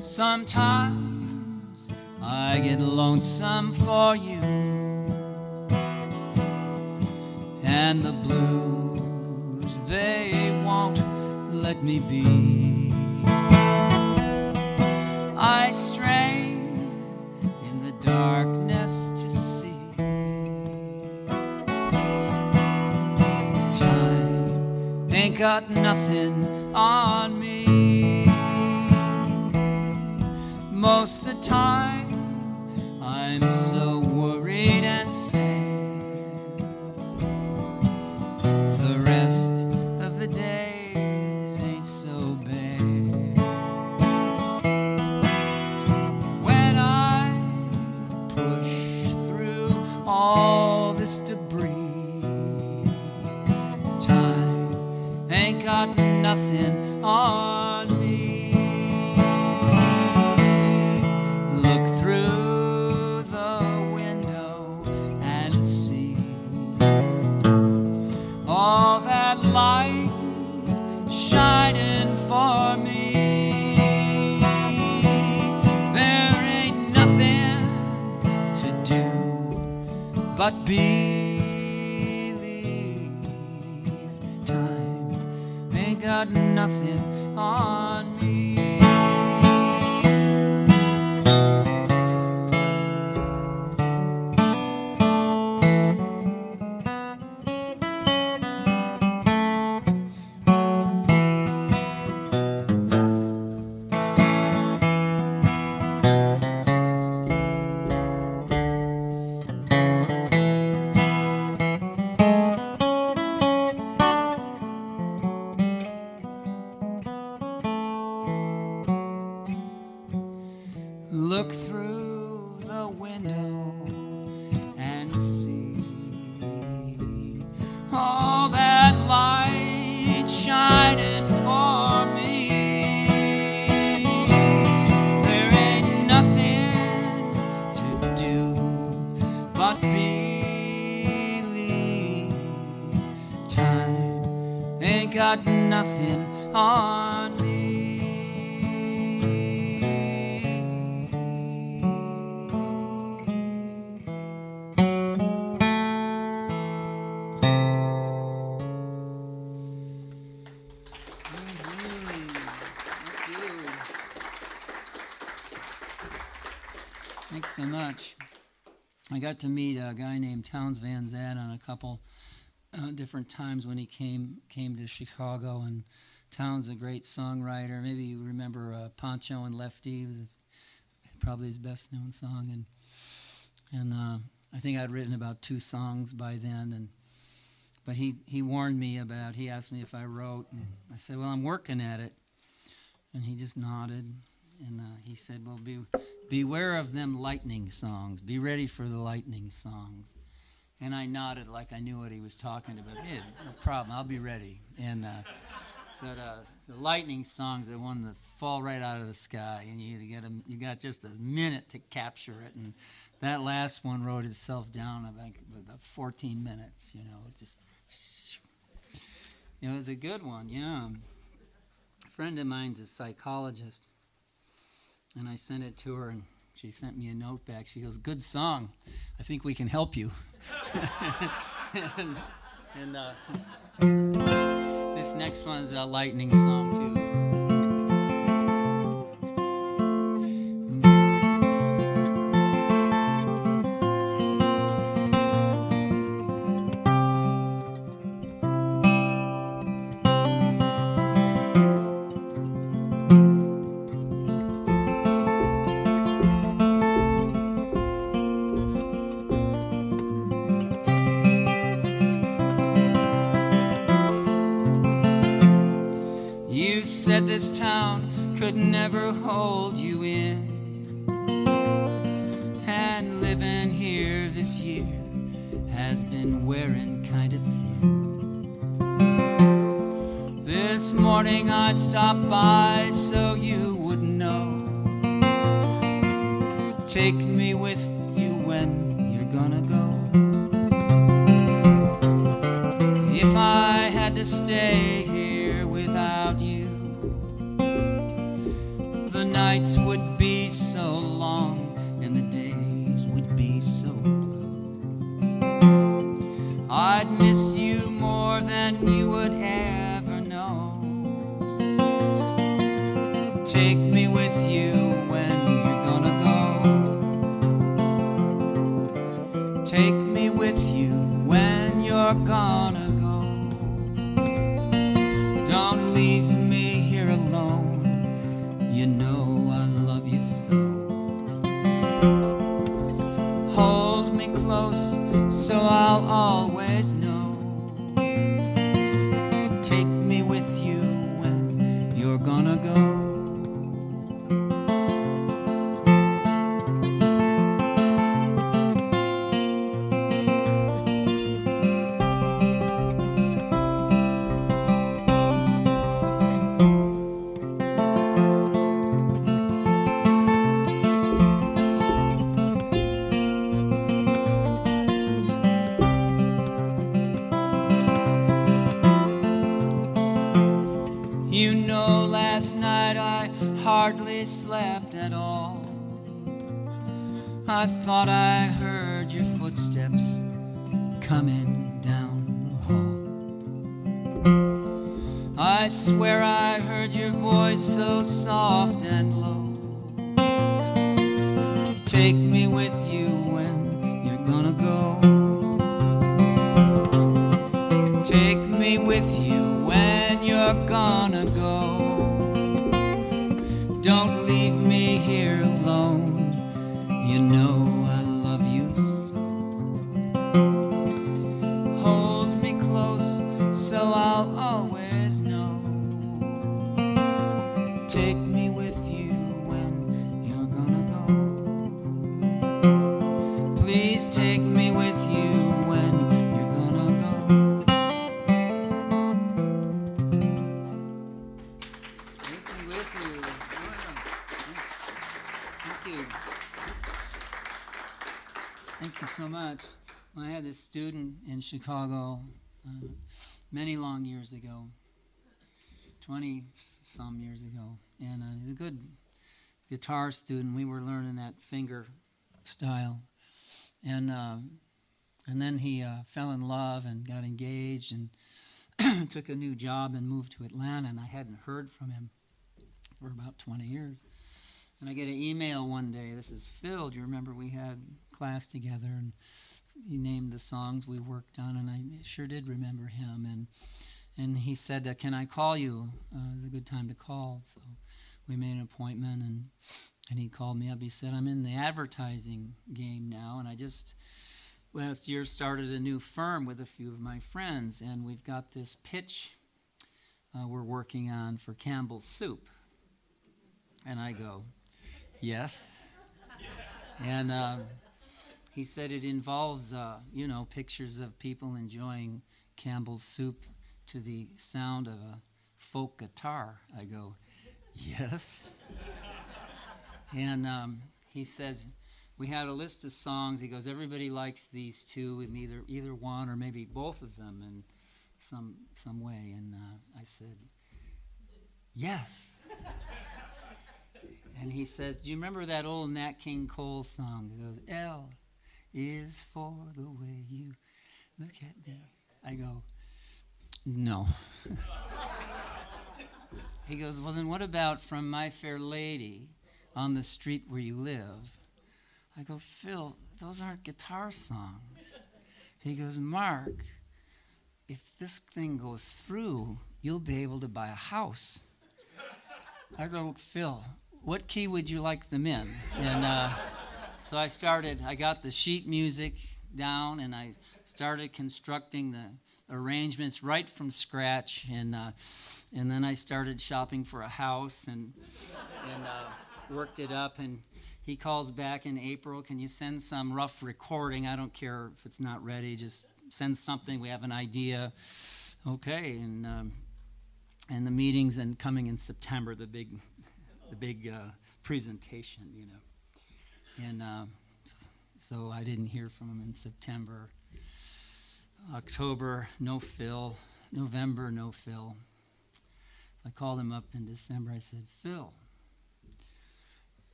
Sometimes I get lonesome for you, and the blues, they won't let me be. I strain in the darkness to see. Time ain't got nothing on me. Most of the time, I'm so worried and sad. The rest of the days ain't so bad. When I push through all this debris, time ain't got nothing on me. Look through the window and see all that light shining for me. There ain't nothing to do but believe. nothing on me. Look through the window and see all that light shining for me. There ain't nothing to do but believe. Time ain't got nothing on me. Thanks so much. I got to meet a guy named Townes Van Zandt on a couple different times when he came to Chicago, and Townes a great songwriter. Maybe you remember Poncho and Lefty. It was probably his best known song, and I think I'd written about 2 songs by then, but he warned me about. He asked me if I wrote, and I said, well, I'm working at it, and he just nodded. And he said, well, beware of them lightning songs. Be ready for the lightning songs. And I nodded like I knew what he was talking about. Yeah, no problem, I'll be ready. And but the lightning songs are one that fall right out of the sky, and you got just a minute to capture it. And that last one wrote itself down about 14 minutes. It was a good one. Yeah, a friend of mine's a psychologist. And I sent it to her, and she sent me a note back. She goes, good song. I think we can help you. and this next one is a lightning song, too. Said this town could never hold you in, and living here this year has been wearing kind of thin. This morning I stopped by so you would know. Take me with you when you're gonna go. If I had to stay here without you, the nights would be so long and the days would be so blue. I'd miss you more than you would ever know. Take me with you when you're gonna go. Take me with you when you're gonna go. Don't leave me here alone. You know I love you so. Hold me close so I'll always know. Take me with you when you're gonna go. You know, last night I hardly slept at all. I thought I heard your footsteps coming down the hall. I I swear I heard your voice so soft and low. Take me with you when you're gonna go. Take me with you when you're gonna go. Don't leave me here alone. You know I love you so. Hold me close so I'll always know. Take me with you when you're gonna go. Please take me with you when you're gonna go. Take me with you. Thank you. Thank you so much. I had this student in Chicago many long years ago, 20-some years ago, and he was a good guitar student. We were learning that finger style, and then he fell in love and got engaged and took a new job and moved to Atlanta, and I hadn't heard from him for about 20 years. And I get an email one day. This is Phil. Do you remember we had class together? And he named the songs we worked on, and I sure did remember him. And he said, can I call you? It was a good time to call. So we made an appointment, and he called me up. He said, I'm in the advertising game now, and I just last year started a new firm with a few of my friends, and we've got this pitch we're working on for Campbell's Soup. And I go, yes. And he said it involves, pictures of people enjoying Campbell's Soup to the sound of a folk guitar. I go, yes. And he says, we had a list of songs. He goes, everybody likes these two, and either one or maybe both of them in some way. And I said, yes. And he says, do you remember that old Nat King Cole song? He goes, L is for the way you look at me. I go, no. He goes, well, then what about From My Fair Lady on the Street Where You Live? I go, Phil, those aren't guitar songs. He goes, Mark, if this thing goes through, you'll be able to buy a house. I go, Phil, what key would you like them in? And so I got the sheet music down, and I started constructing the arrangements right from scratch, and then I started shopping for a house and worked it up. And he calls back in April, can you send some rough recording? I don't care if it's not ready, just send something, we have an idea. Okay, and the meeting's coming in September, the big presentation, And so I didn't hear from him in September. October, no Phil. November, no Phil. So I called him up in December. I said, Phil,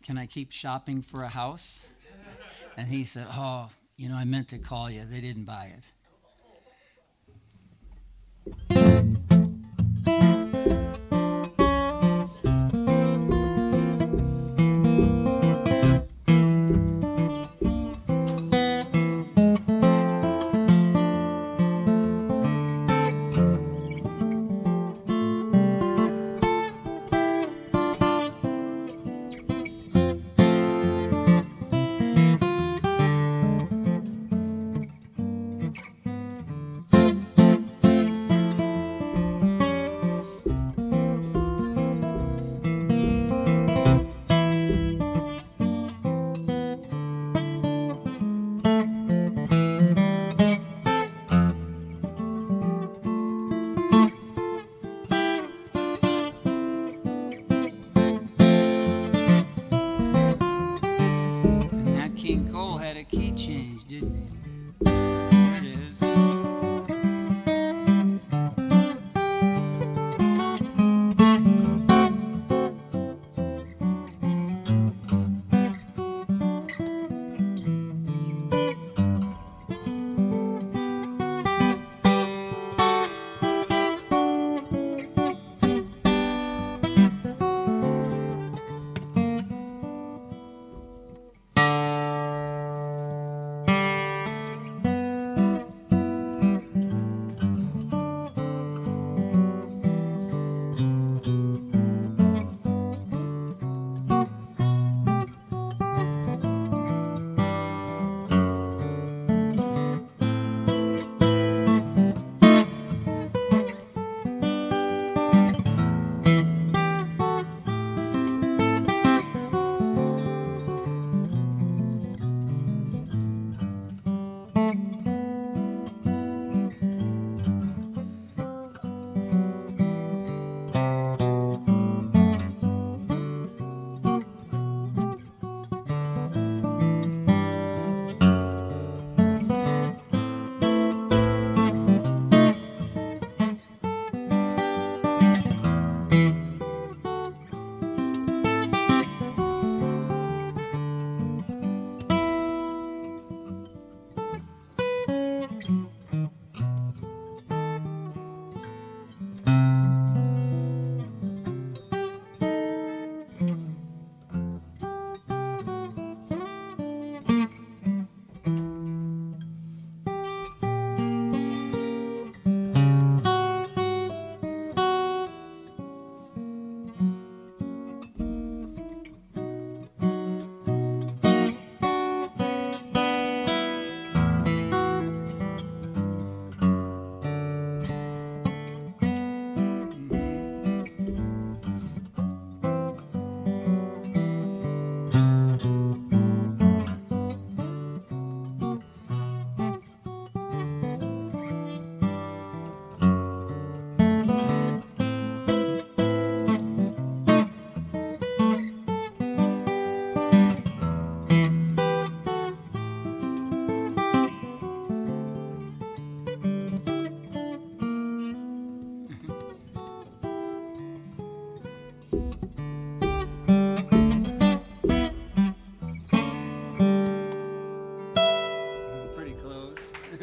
can I keep shopping for a house? And he said, oh, I meant to call you. They didn't buy it. King Cole had a key change, didn't he? There it is.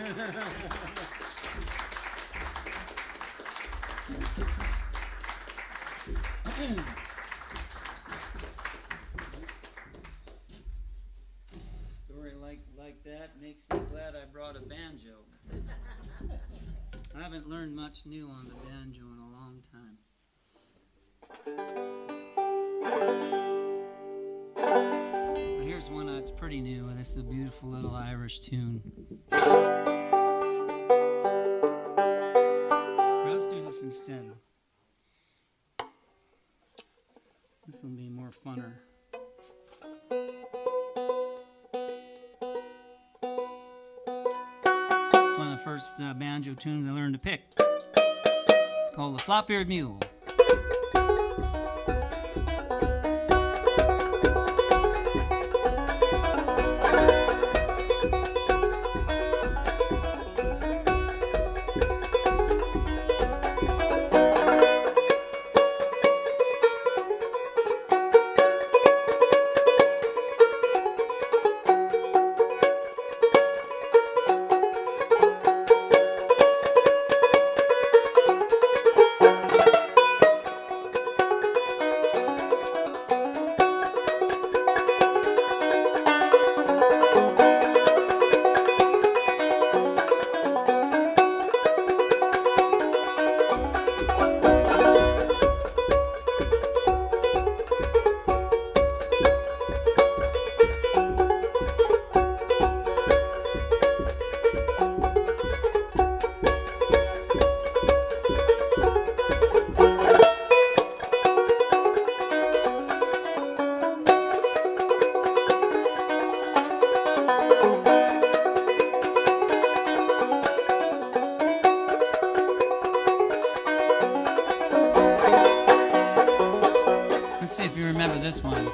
Story like that makes me glad I brought a banjo. I haven't learned much new on the banjo in a long time. But here's one that's pretty new, and this is a beautiful little Irish tune. Let's do this instead. This will be more funner. It's one of the first banjo tunes I learned to pick. It's called The Flop-Eared Mule. Let's see if you remember this one.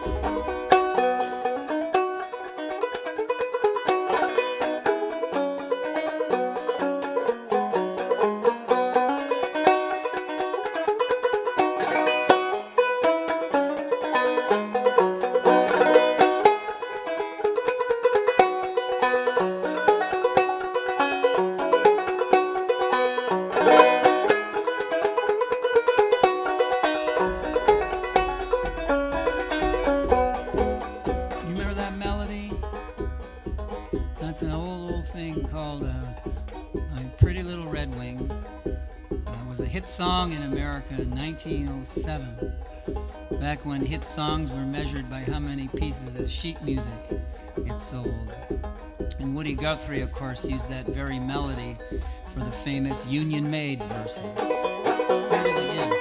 That's an old thing called My Pretty Little Red Wing. It was a hit song in America in 1907, back when hit songs were measured by how many pieces of sheet music it sold. And Woody Guthrie, of course, used that very melody for the famous Union Maid verses. Here it is again.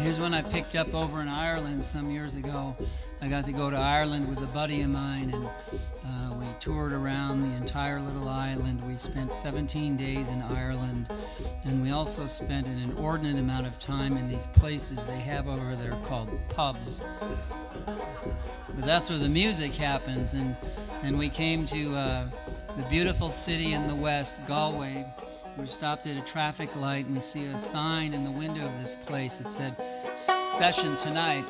Here's one I picked up over in Ireland some years ago. I got to go to Ireland with a buddy of mine, and we toured around the entire little island. We spent 17 days in Ireland, and we also spent an inordinate amount of time in these places they have over there called pubs. But that's where the music happens, and we came to the beautiful city in the west, Galway. We stopped at a traffic light, and we see a sign in the window of this place. It said, "Session tonight."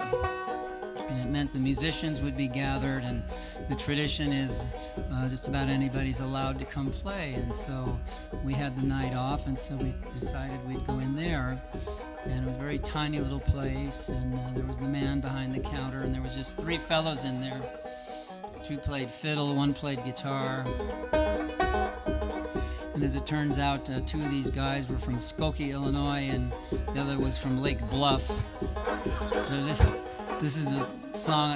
And it meant the musicians would be gathered, and the tradition is just about anybody's allowed to come play. And so we had the night off, and so we decided we'd go in there. And it was a very tiny little place, and there was the man behind the counter, and there was just 3 fellows in there. 2 played fiddle, 1 played guitar. And as it turns out, 2 of these guys were from Skokie, Illinois, and the other was from Lake Bluff. So this is the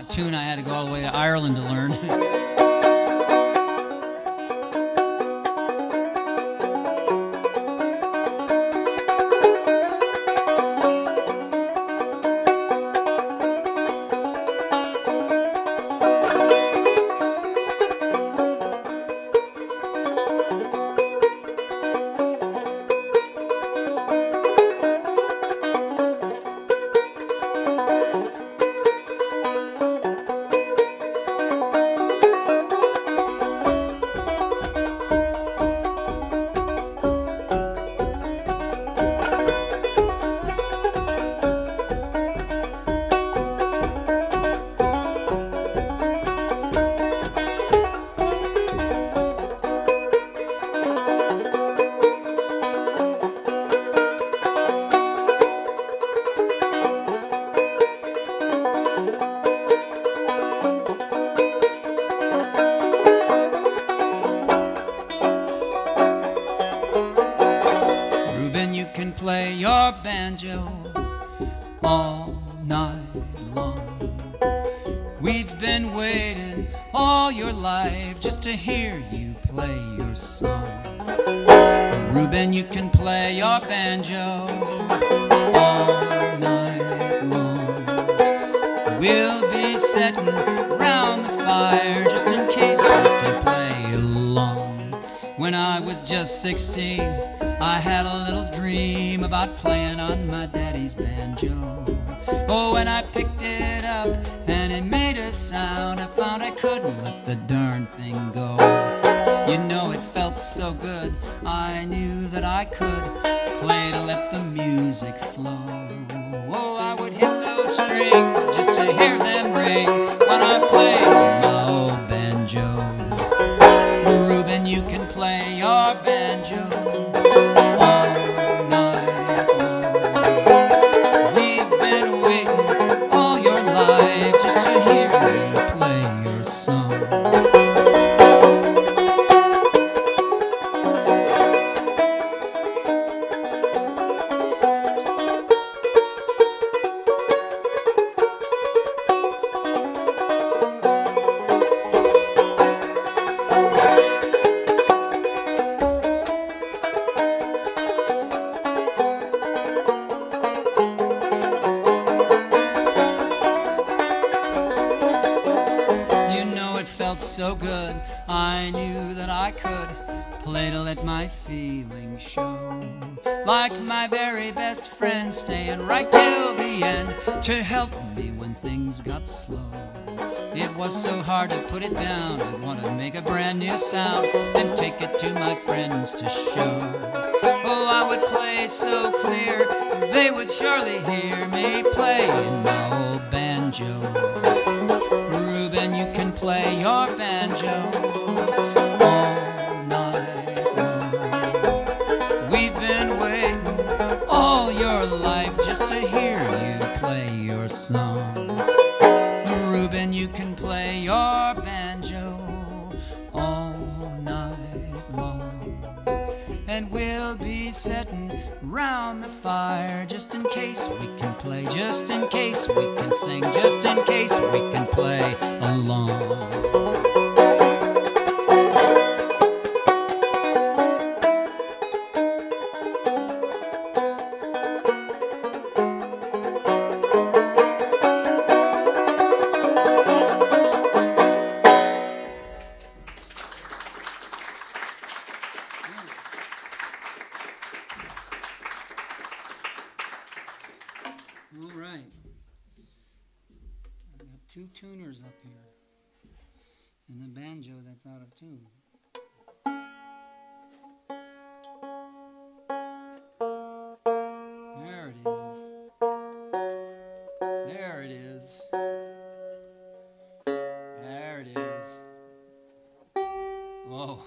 tune I had to go all the way to Ireland to learn. your banjo all night long. We've been waiting all your life just to hear you play your song. Reuben, you can play your banjo all night long. We'll be sitting round the fire just in case we can play along. When I was just 16, I had a little dream about playing on my daddy's banjo. Oh, when I picked it up and it made a sound, I found I couldn't let the darn thing go. You know, it felt so good, I knew that I could play to let the music flow. Oh, I would hit those strings just to hear them ring when I played my old banjo. Reuben, you can play your banjo all night long. We've been waiting all your life just to hear you play your song. So good, I knew that I could play to let my feelings show. Like my very best friend, staying right till the end to help me when things got slow. It was so hard to put it down. I'd want to make a brand new sound, then take it to my friends to show. Oh, I would play so clear, so they would surely hear me play in my old banjo. Reuben, you can play your banjo all night long. We've been waiting all your life just to hear you play your song. Reuben, you can play your banjo all night long. And we'll be sitting round the fire just in case we can play, just in case we can sing, just in case we can play along. All right. I got two tuners up here and a banjo that's out of tune. There it is. There it is. There it is. Whoa.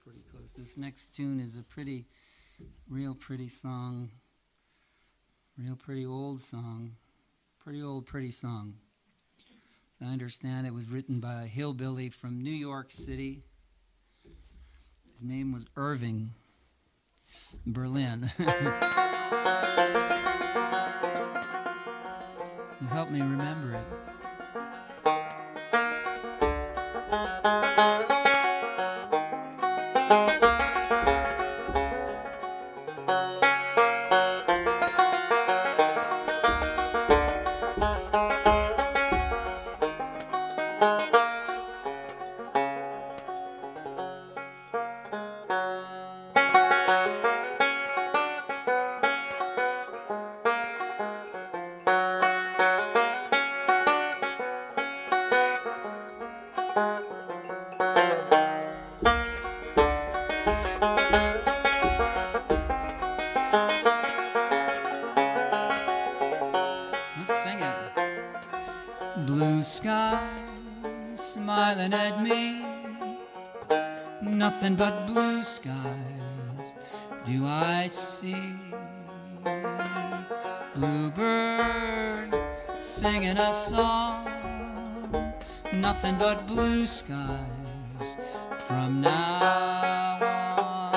Pretty close. This next tune is a real pretty song, real pretty old song, pretty song. As I understand, it was written by a hillbilly from New York City. His name was Irving Berlin. You help me remember it. Blue sky smiling at me, nothing but blue skies do I see. Bluebird singing a song, nothing but blue skies from now on.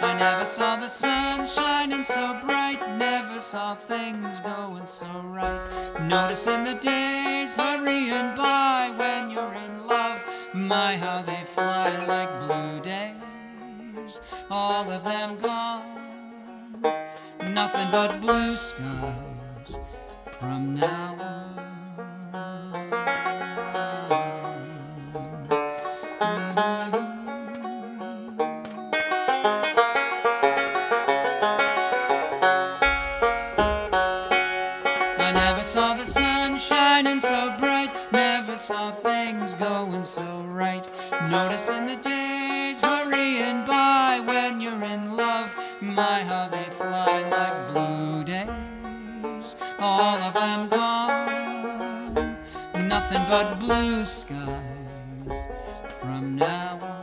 I never saw the sun shining so bright, never saw things going so right. Noticing the days hurrying by when you're in love, my how they fly like blue days, all of them gone, nothing but blue skies from now on. I never saw the sun shining so bright, never saw things going so right. Noticing the days hurrying by when you're in love, my how they fly like blue days, all of them gone, nothing but blue skies from now on.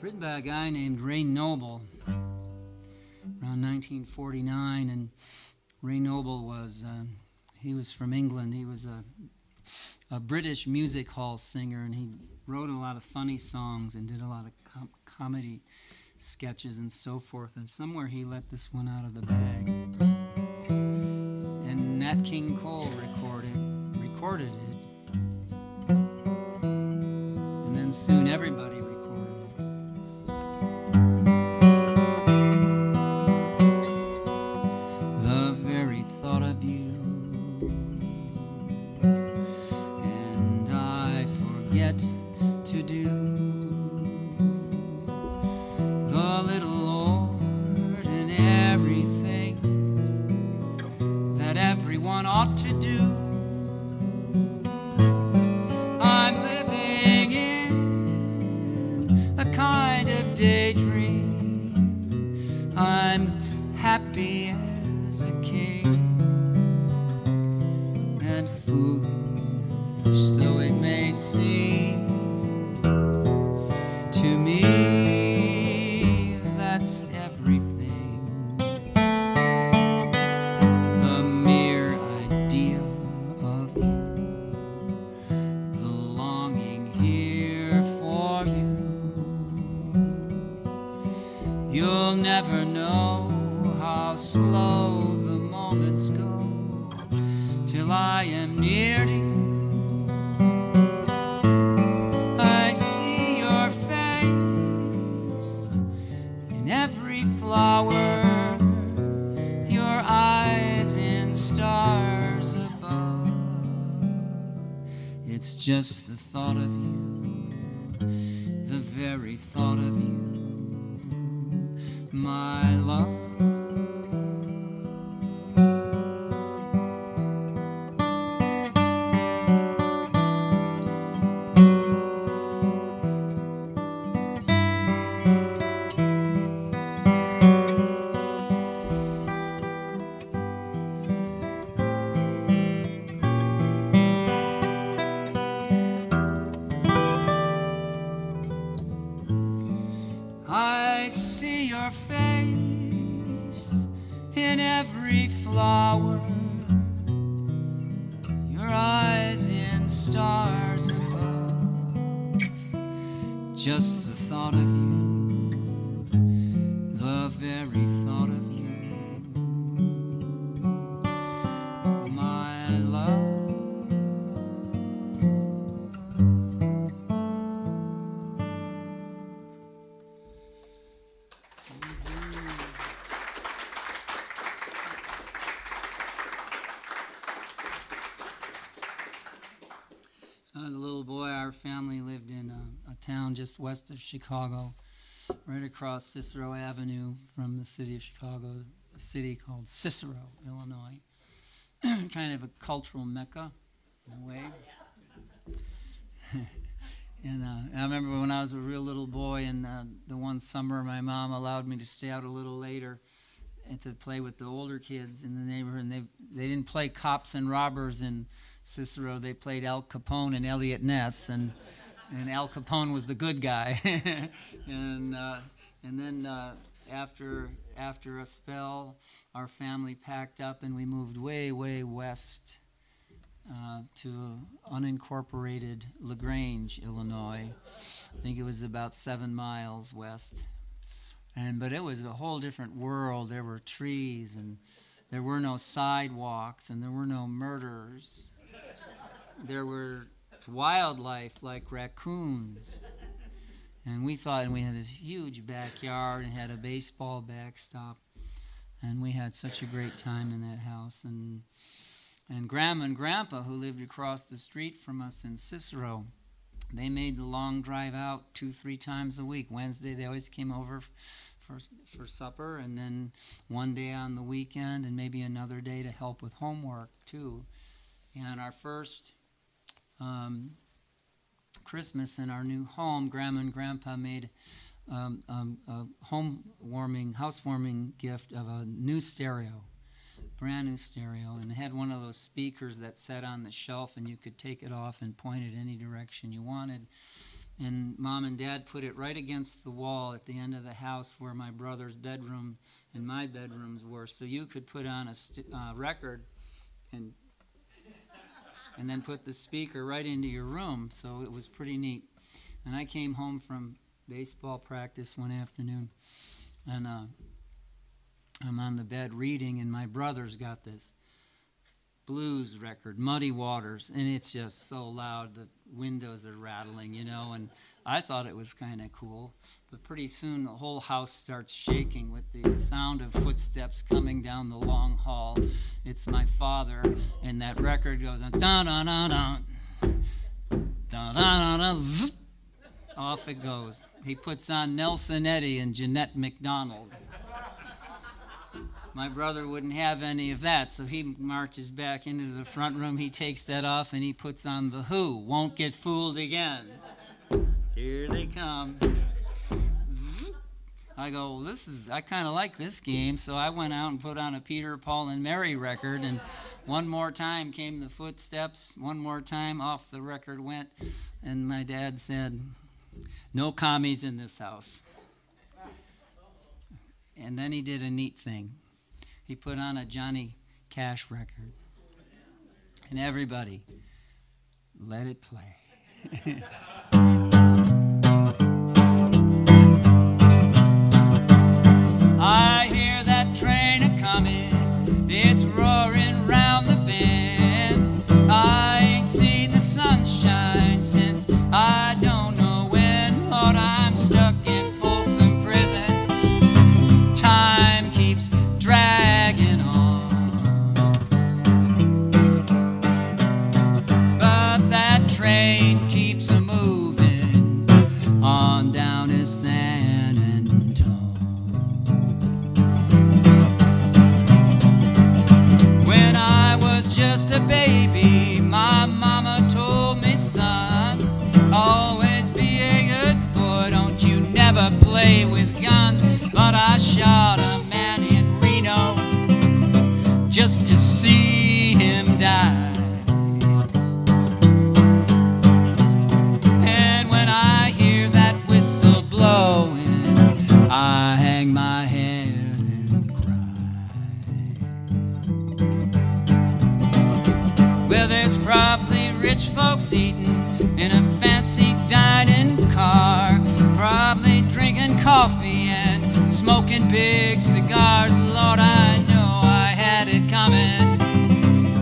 Written by a guy named Ray Noble around 1949, and Ray Noble was he was from England. He was a British music hall singer, and he wrote a lot of funny songs and did a lot of comedy sketches and so forth, and somewhere he let this one out of the bag, and Nat King Cole recorded it, and then soon everybody recorded it. The very thought of you, and I forget to do the little ordinary thing that everyone ought to do. I'm living in a kind of daydream. I'm happy as a king, and foolish so it may seem to me. That's everything. The mere idea of you, the longing here for you. You'll never know how slow the moments go till I am near to you. I see your face in every flower, your eyes in stars above. It's just the thought of you, the very thought of you, my love. I see your face in every flower, your eyes in stars above. Just the thought of you, the very thought of you, my love. family lived in a town just west of Chicago, right across Cicero Avenue from the city of Chicago, a city called Cicero, Illinois. Kind of a cultural mecca, in a way. And I remember when I was a real little boy, and the one summer my mom allowed me to stay out a little later and to play with the older kids in the neighborhood. And they didn't play cops and robbers in Cicero. They played Al Capone and Elliot Ness, and Al Capone was the good guy. and then after a spell, our family packed up and we moved way, way west to unincorporated LaGrange, Illinois. I think it was about 7 miles west. But it was a whole different world. There were trees, and there were no sidewalks, and there were no murders. There were wildlife like raccoons. And we had this huge backyard and had a baseball backstop. And we had such a great time in that house. And Grandma and Grandpa, who lived across the street from us in Cicero, they made the long drive out 2-3 times a week. Wednesday, they always came over for supper, and then one day on the weekend, and maybe another day to help with homework, too. And our first Christmas in our new home, Grandma and Grandpa made a housewarming gift of a new stereo. Brand new stereo, and it had one of those speakers that sat on the shelf and you could take it off and point it any direction you wanted. And Mom and Dad put it right against the wall at the end of the house where my brother's bedroom and my bedrooms were, so you could put on a record and then put the speaker right into your room, so it was pretty neat. And I came home from baseball practice one afternoon, and I'm on the bed reading, and my brother's got this blues record, Muddy Waters, and it's just so loud, the windows are rattling, and I thought it was kind of cool. But pretty soon the whole house starts shaking with the sound of footsteps coming down the long hall. It's my father, and that record goes on, da-da-da-da, da-da-da-da, zip. Off it goes. He puts on Nelson Eddy and Jeanette MacDonald. My brother wouldn't have any of that, so he marches back into the front room. He takes that off, and he puts on The Who, Won't Get Fooled Again. Here they come. Zzz. I go, well, I kind of like this game, so I went out and put on a Peter, Paul, and Mary record, and one more time came the footsteps. One more time, off the record went, and my dad said, "No commies in this house." And then he did a neat thing. He put on a Johnny Cash record. And everybody, let it play. I hear that train a-comin', it's roaring round the bend. I ain't seen the sunshine since I don't know when. Lord, I'm stuck in Folsom Prison. Time keeps dragging on, but that train keeps a-moving on down to San Antone. When I was just a baby, my mama told me, "Son, always be a good boy, don't you never play with guns." But I shot a man in Reno just to see him die. And when I hear that whistle blowing, I hang my head and cry. Well, there's probably rich folks eating in a fancy dining car, probably drinking coffee and smoking big cigars. Lord, I know I had it coming.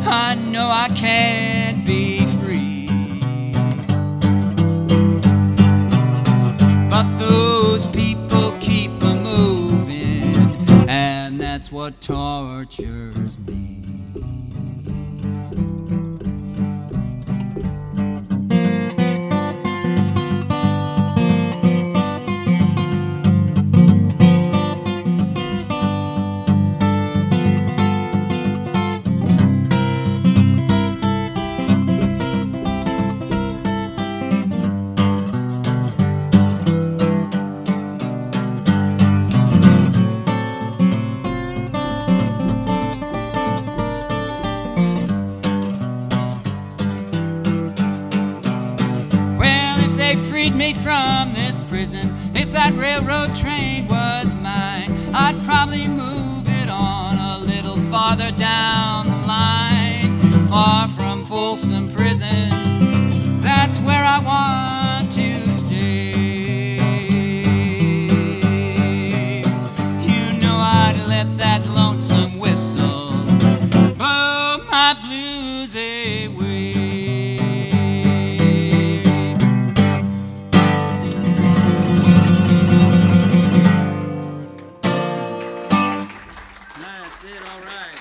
I know I can't be free. But those people keep a-moving, and that's what tortures me. freed me from this prison. If that railroad train was mine, I'd probably move it on a little farther down the line, far from Folsom Prison. That's where I want to stay. You know I'd let that lonesome whistle blow my blues away. That's it, all right.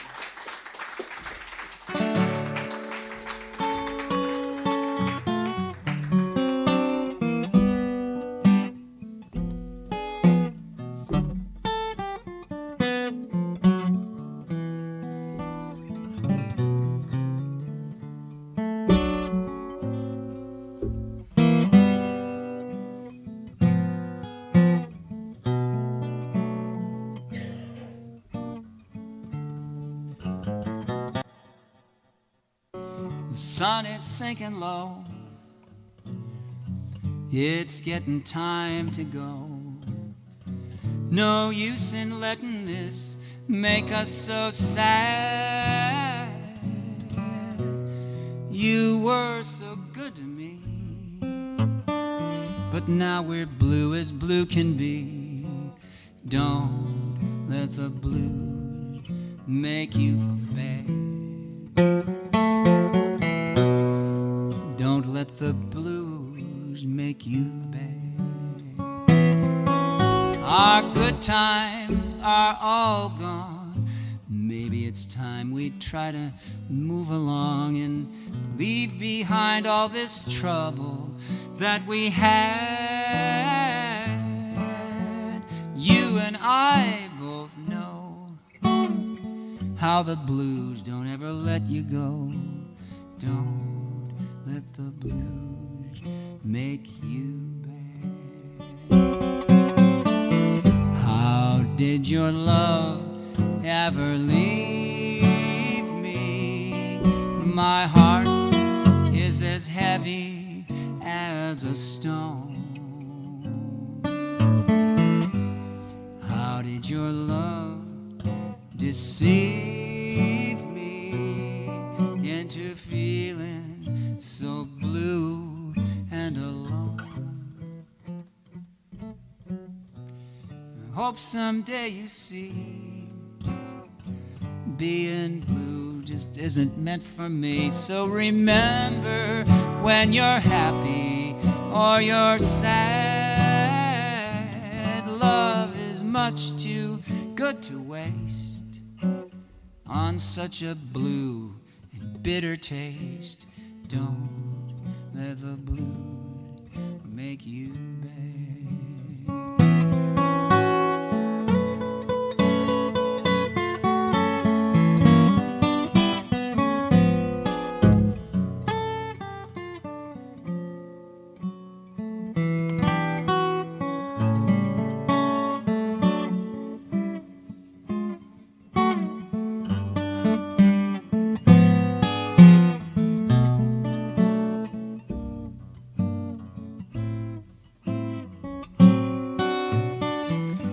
The sun is sinking low. It's getting time to go. No use in letting this make us so sad. You were so good to me, but now we're blue as blue can be. Don't let the blues make you bad. Don't let the blues make you bad. Our good times are all gone. Maybe it's time we try to move along and leave behind all this trouble that we had. You and I both know how the blues don't ever let you go. Don't let the blues make you bad. How did your love ever leave me? My heart is as heavy as a stone. How did your love deceive me into feeling so blue and alone? I hope someday you see being blue just isn't meant for me. So remember, when you're happy or you're sad, love is much too good to waste on such a blue and bitter taste. Don't let the blues make you bad.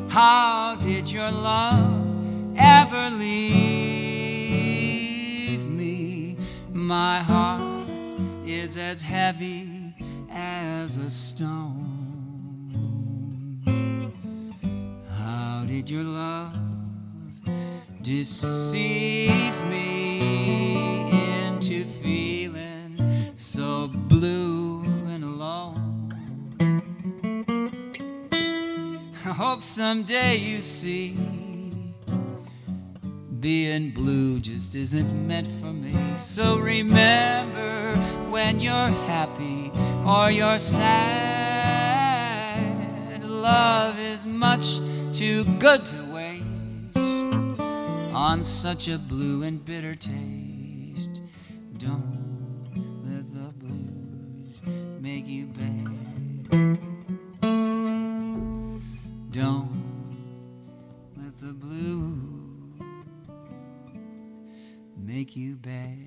How did your love ever leave me? My heart is as heavy as a stone. How did your love deceive me into feeling so blue and alone? I hope someday you see being blue just isn't meant for me. So remember, when you're happy or you're sad, love is much too good to waste on such a blue and bitter taste. Don't let the blues make you bad. Don't let the blues make you bad.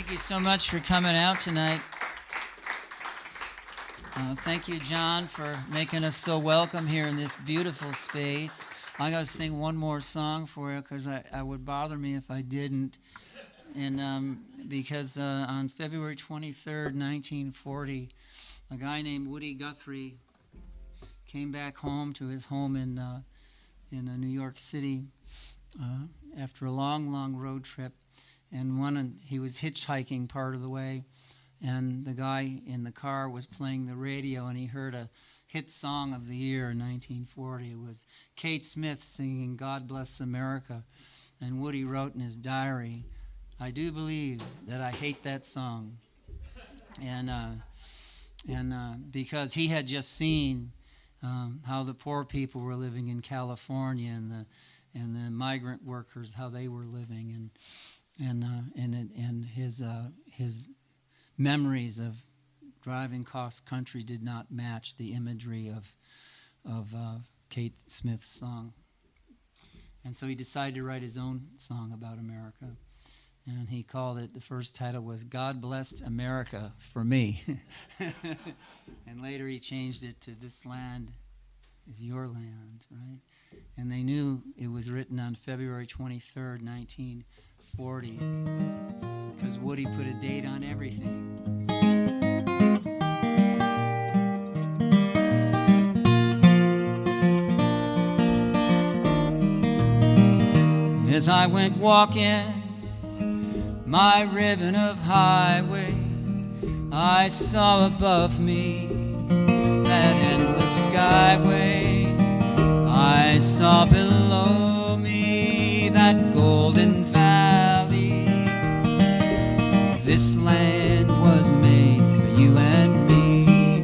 Thank you so much for coming out tonight. Thank you, John, for making us so welcome here in this beautiful space. I'm going to sing one more song for you because I would bother me if I didn't. And because on February 23rd, 1940, a guy named Woody Guthrie came back home to his home in New York City after a long road trip. And he was hitchhiking part of the way, and the guy in the car was playing the radio, and he heard a hit song of the year in 1940. It was Kate Smith singing "God Bless America," and Woody wrote in his diary, "I do believe that I hate that song," and because he had just seen how the poor people were living in California and the migrant workers, how they were living, and his memories of driving cross country did not match the imagery of Kate Smith's song. And so he decided to write his own song about America. And he called it, the first title was "God Blessed America for Me." And later he changed it to "This Land is Your Land," right? And they knew it was written on February 23rd, 1940, because Woody put a date on everything. As I went walking my ribbon of highway, I saw above me that endless skyway. I saw below me that golden valley. This land was made for you and me.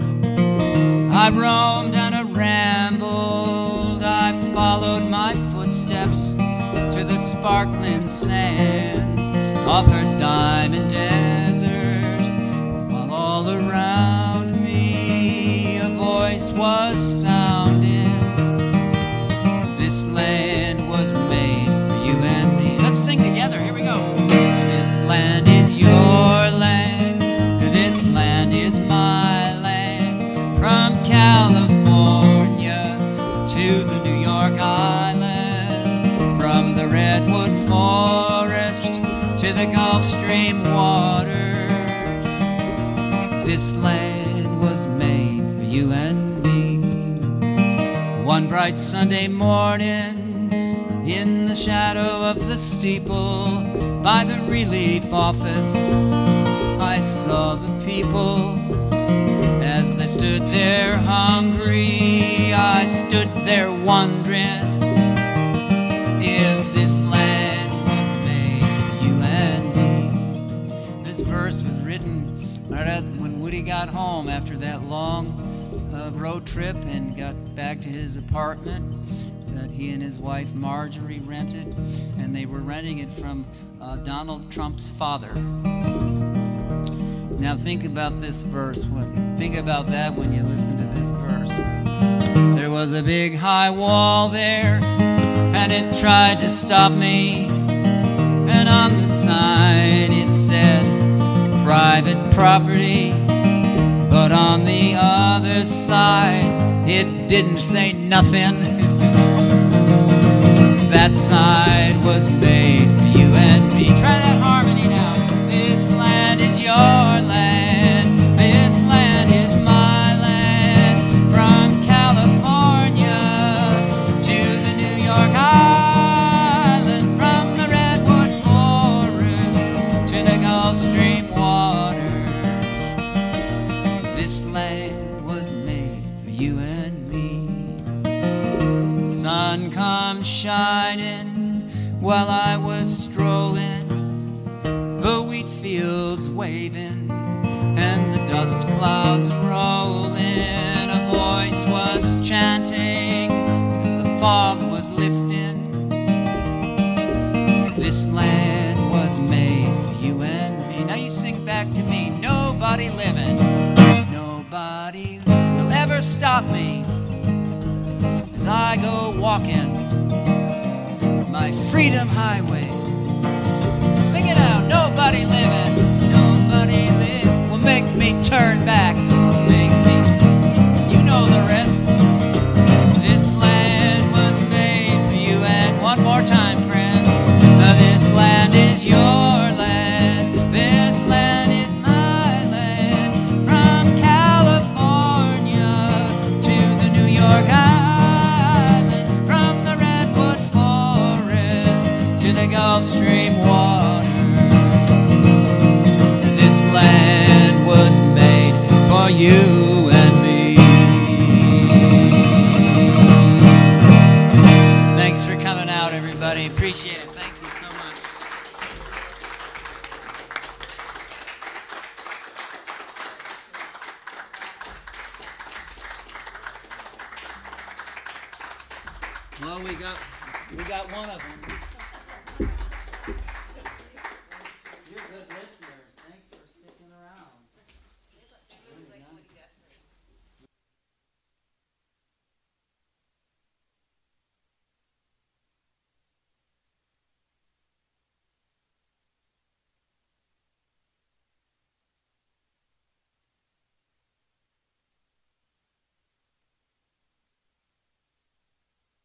I roamed and I rambled, I followed my footsteps to the sparkling sands of her diamond desert, while all around me a voice was sounding. This land was made for you and me. Let's sing together, here we go. This land is your land, this land is my land, from California to the New York Island, from the redwood forest to the Gulf Stream waters. This land was made for you and me. One bright Sunday morning, in the shadow of the steeple by the relief office, I saw the people as they stood there hungry. I stood there wondering if this land was made for you and me. This verse was written right when Woody got home after that long road trip and got back to his apartment that he and his wife Marjorie rented, and they were renting it from Donald Trump's father. Now think about this verse. Think about that when you listen to this verse. There was a big high wall there, and it tried to stop me, and on the sign it said private property, but on the other side it didn't say nothing. That side was made for you and me. Try that harmony now. This land is your land, this land is my land, from California to the New York Island, from the redwood forest to the Gulf Stream waters. This land was made for you and me. The sun comes shining while I was strolling, the wheat fields waving and the dust clouds rolling. A voice was chanting as the fog was lifting. This land was made for you and me. Now you sing back to me. Nobody living, nobody will ever stop me as I go walking my freedom highway. Sing it out. Nobody living, somebody will make me turn back. Make me, you know the rest. This land was made for you, and one more time, friend. This land is your land. This land is my land. From California to the New York Island, from the Redwood Forest to the Gulf Stream water. This land was made for you and me. Thanks for coming out, everybody. Appreciate it. Thank you so much. Well, we got one of them.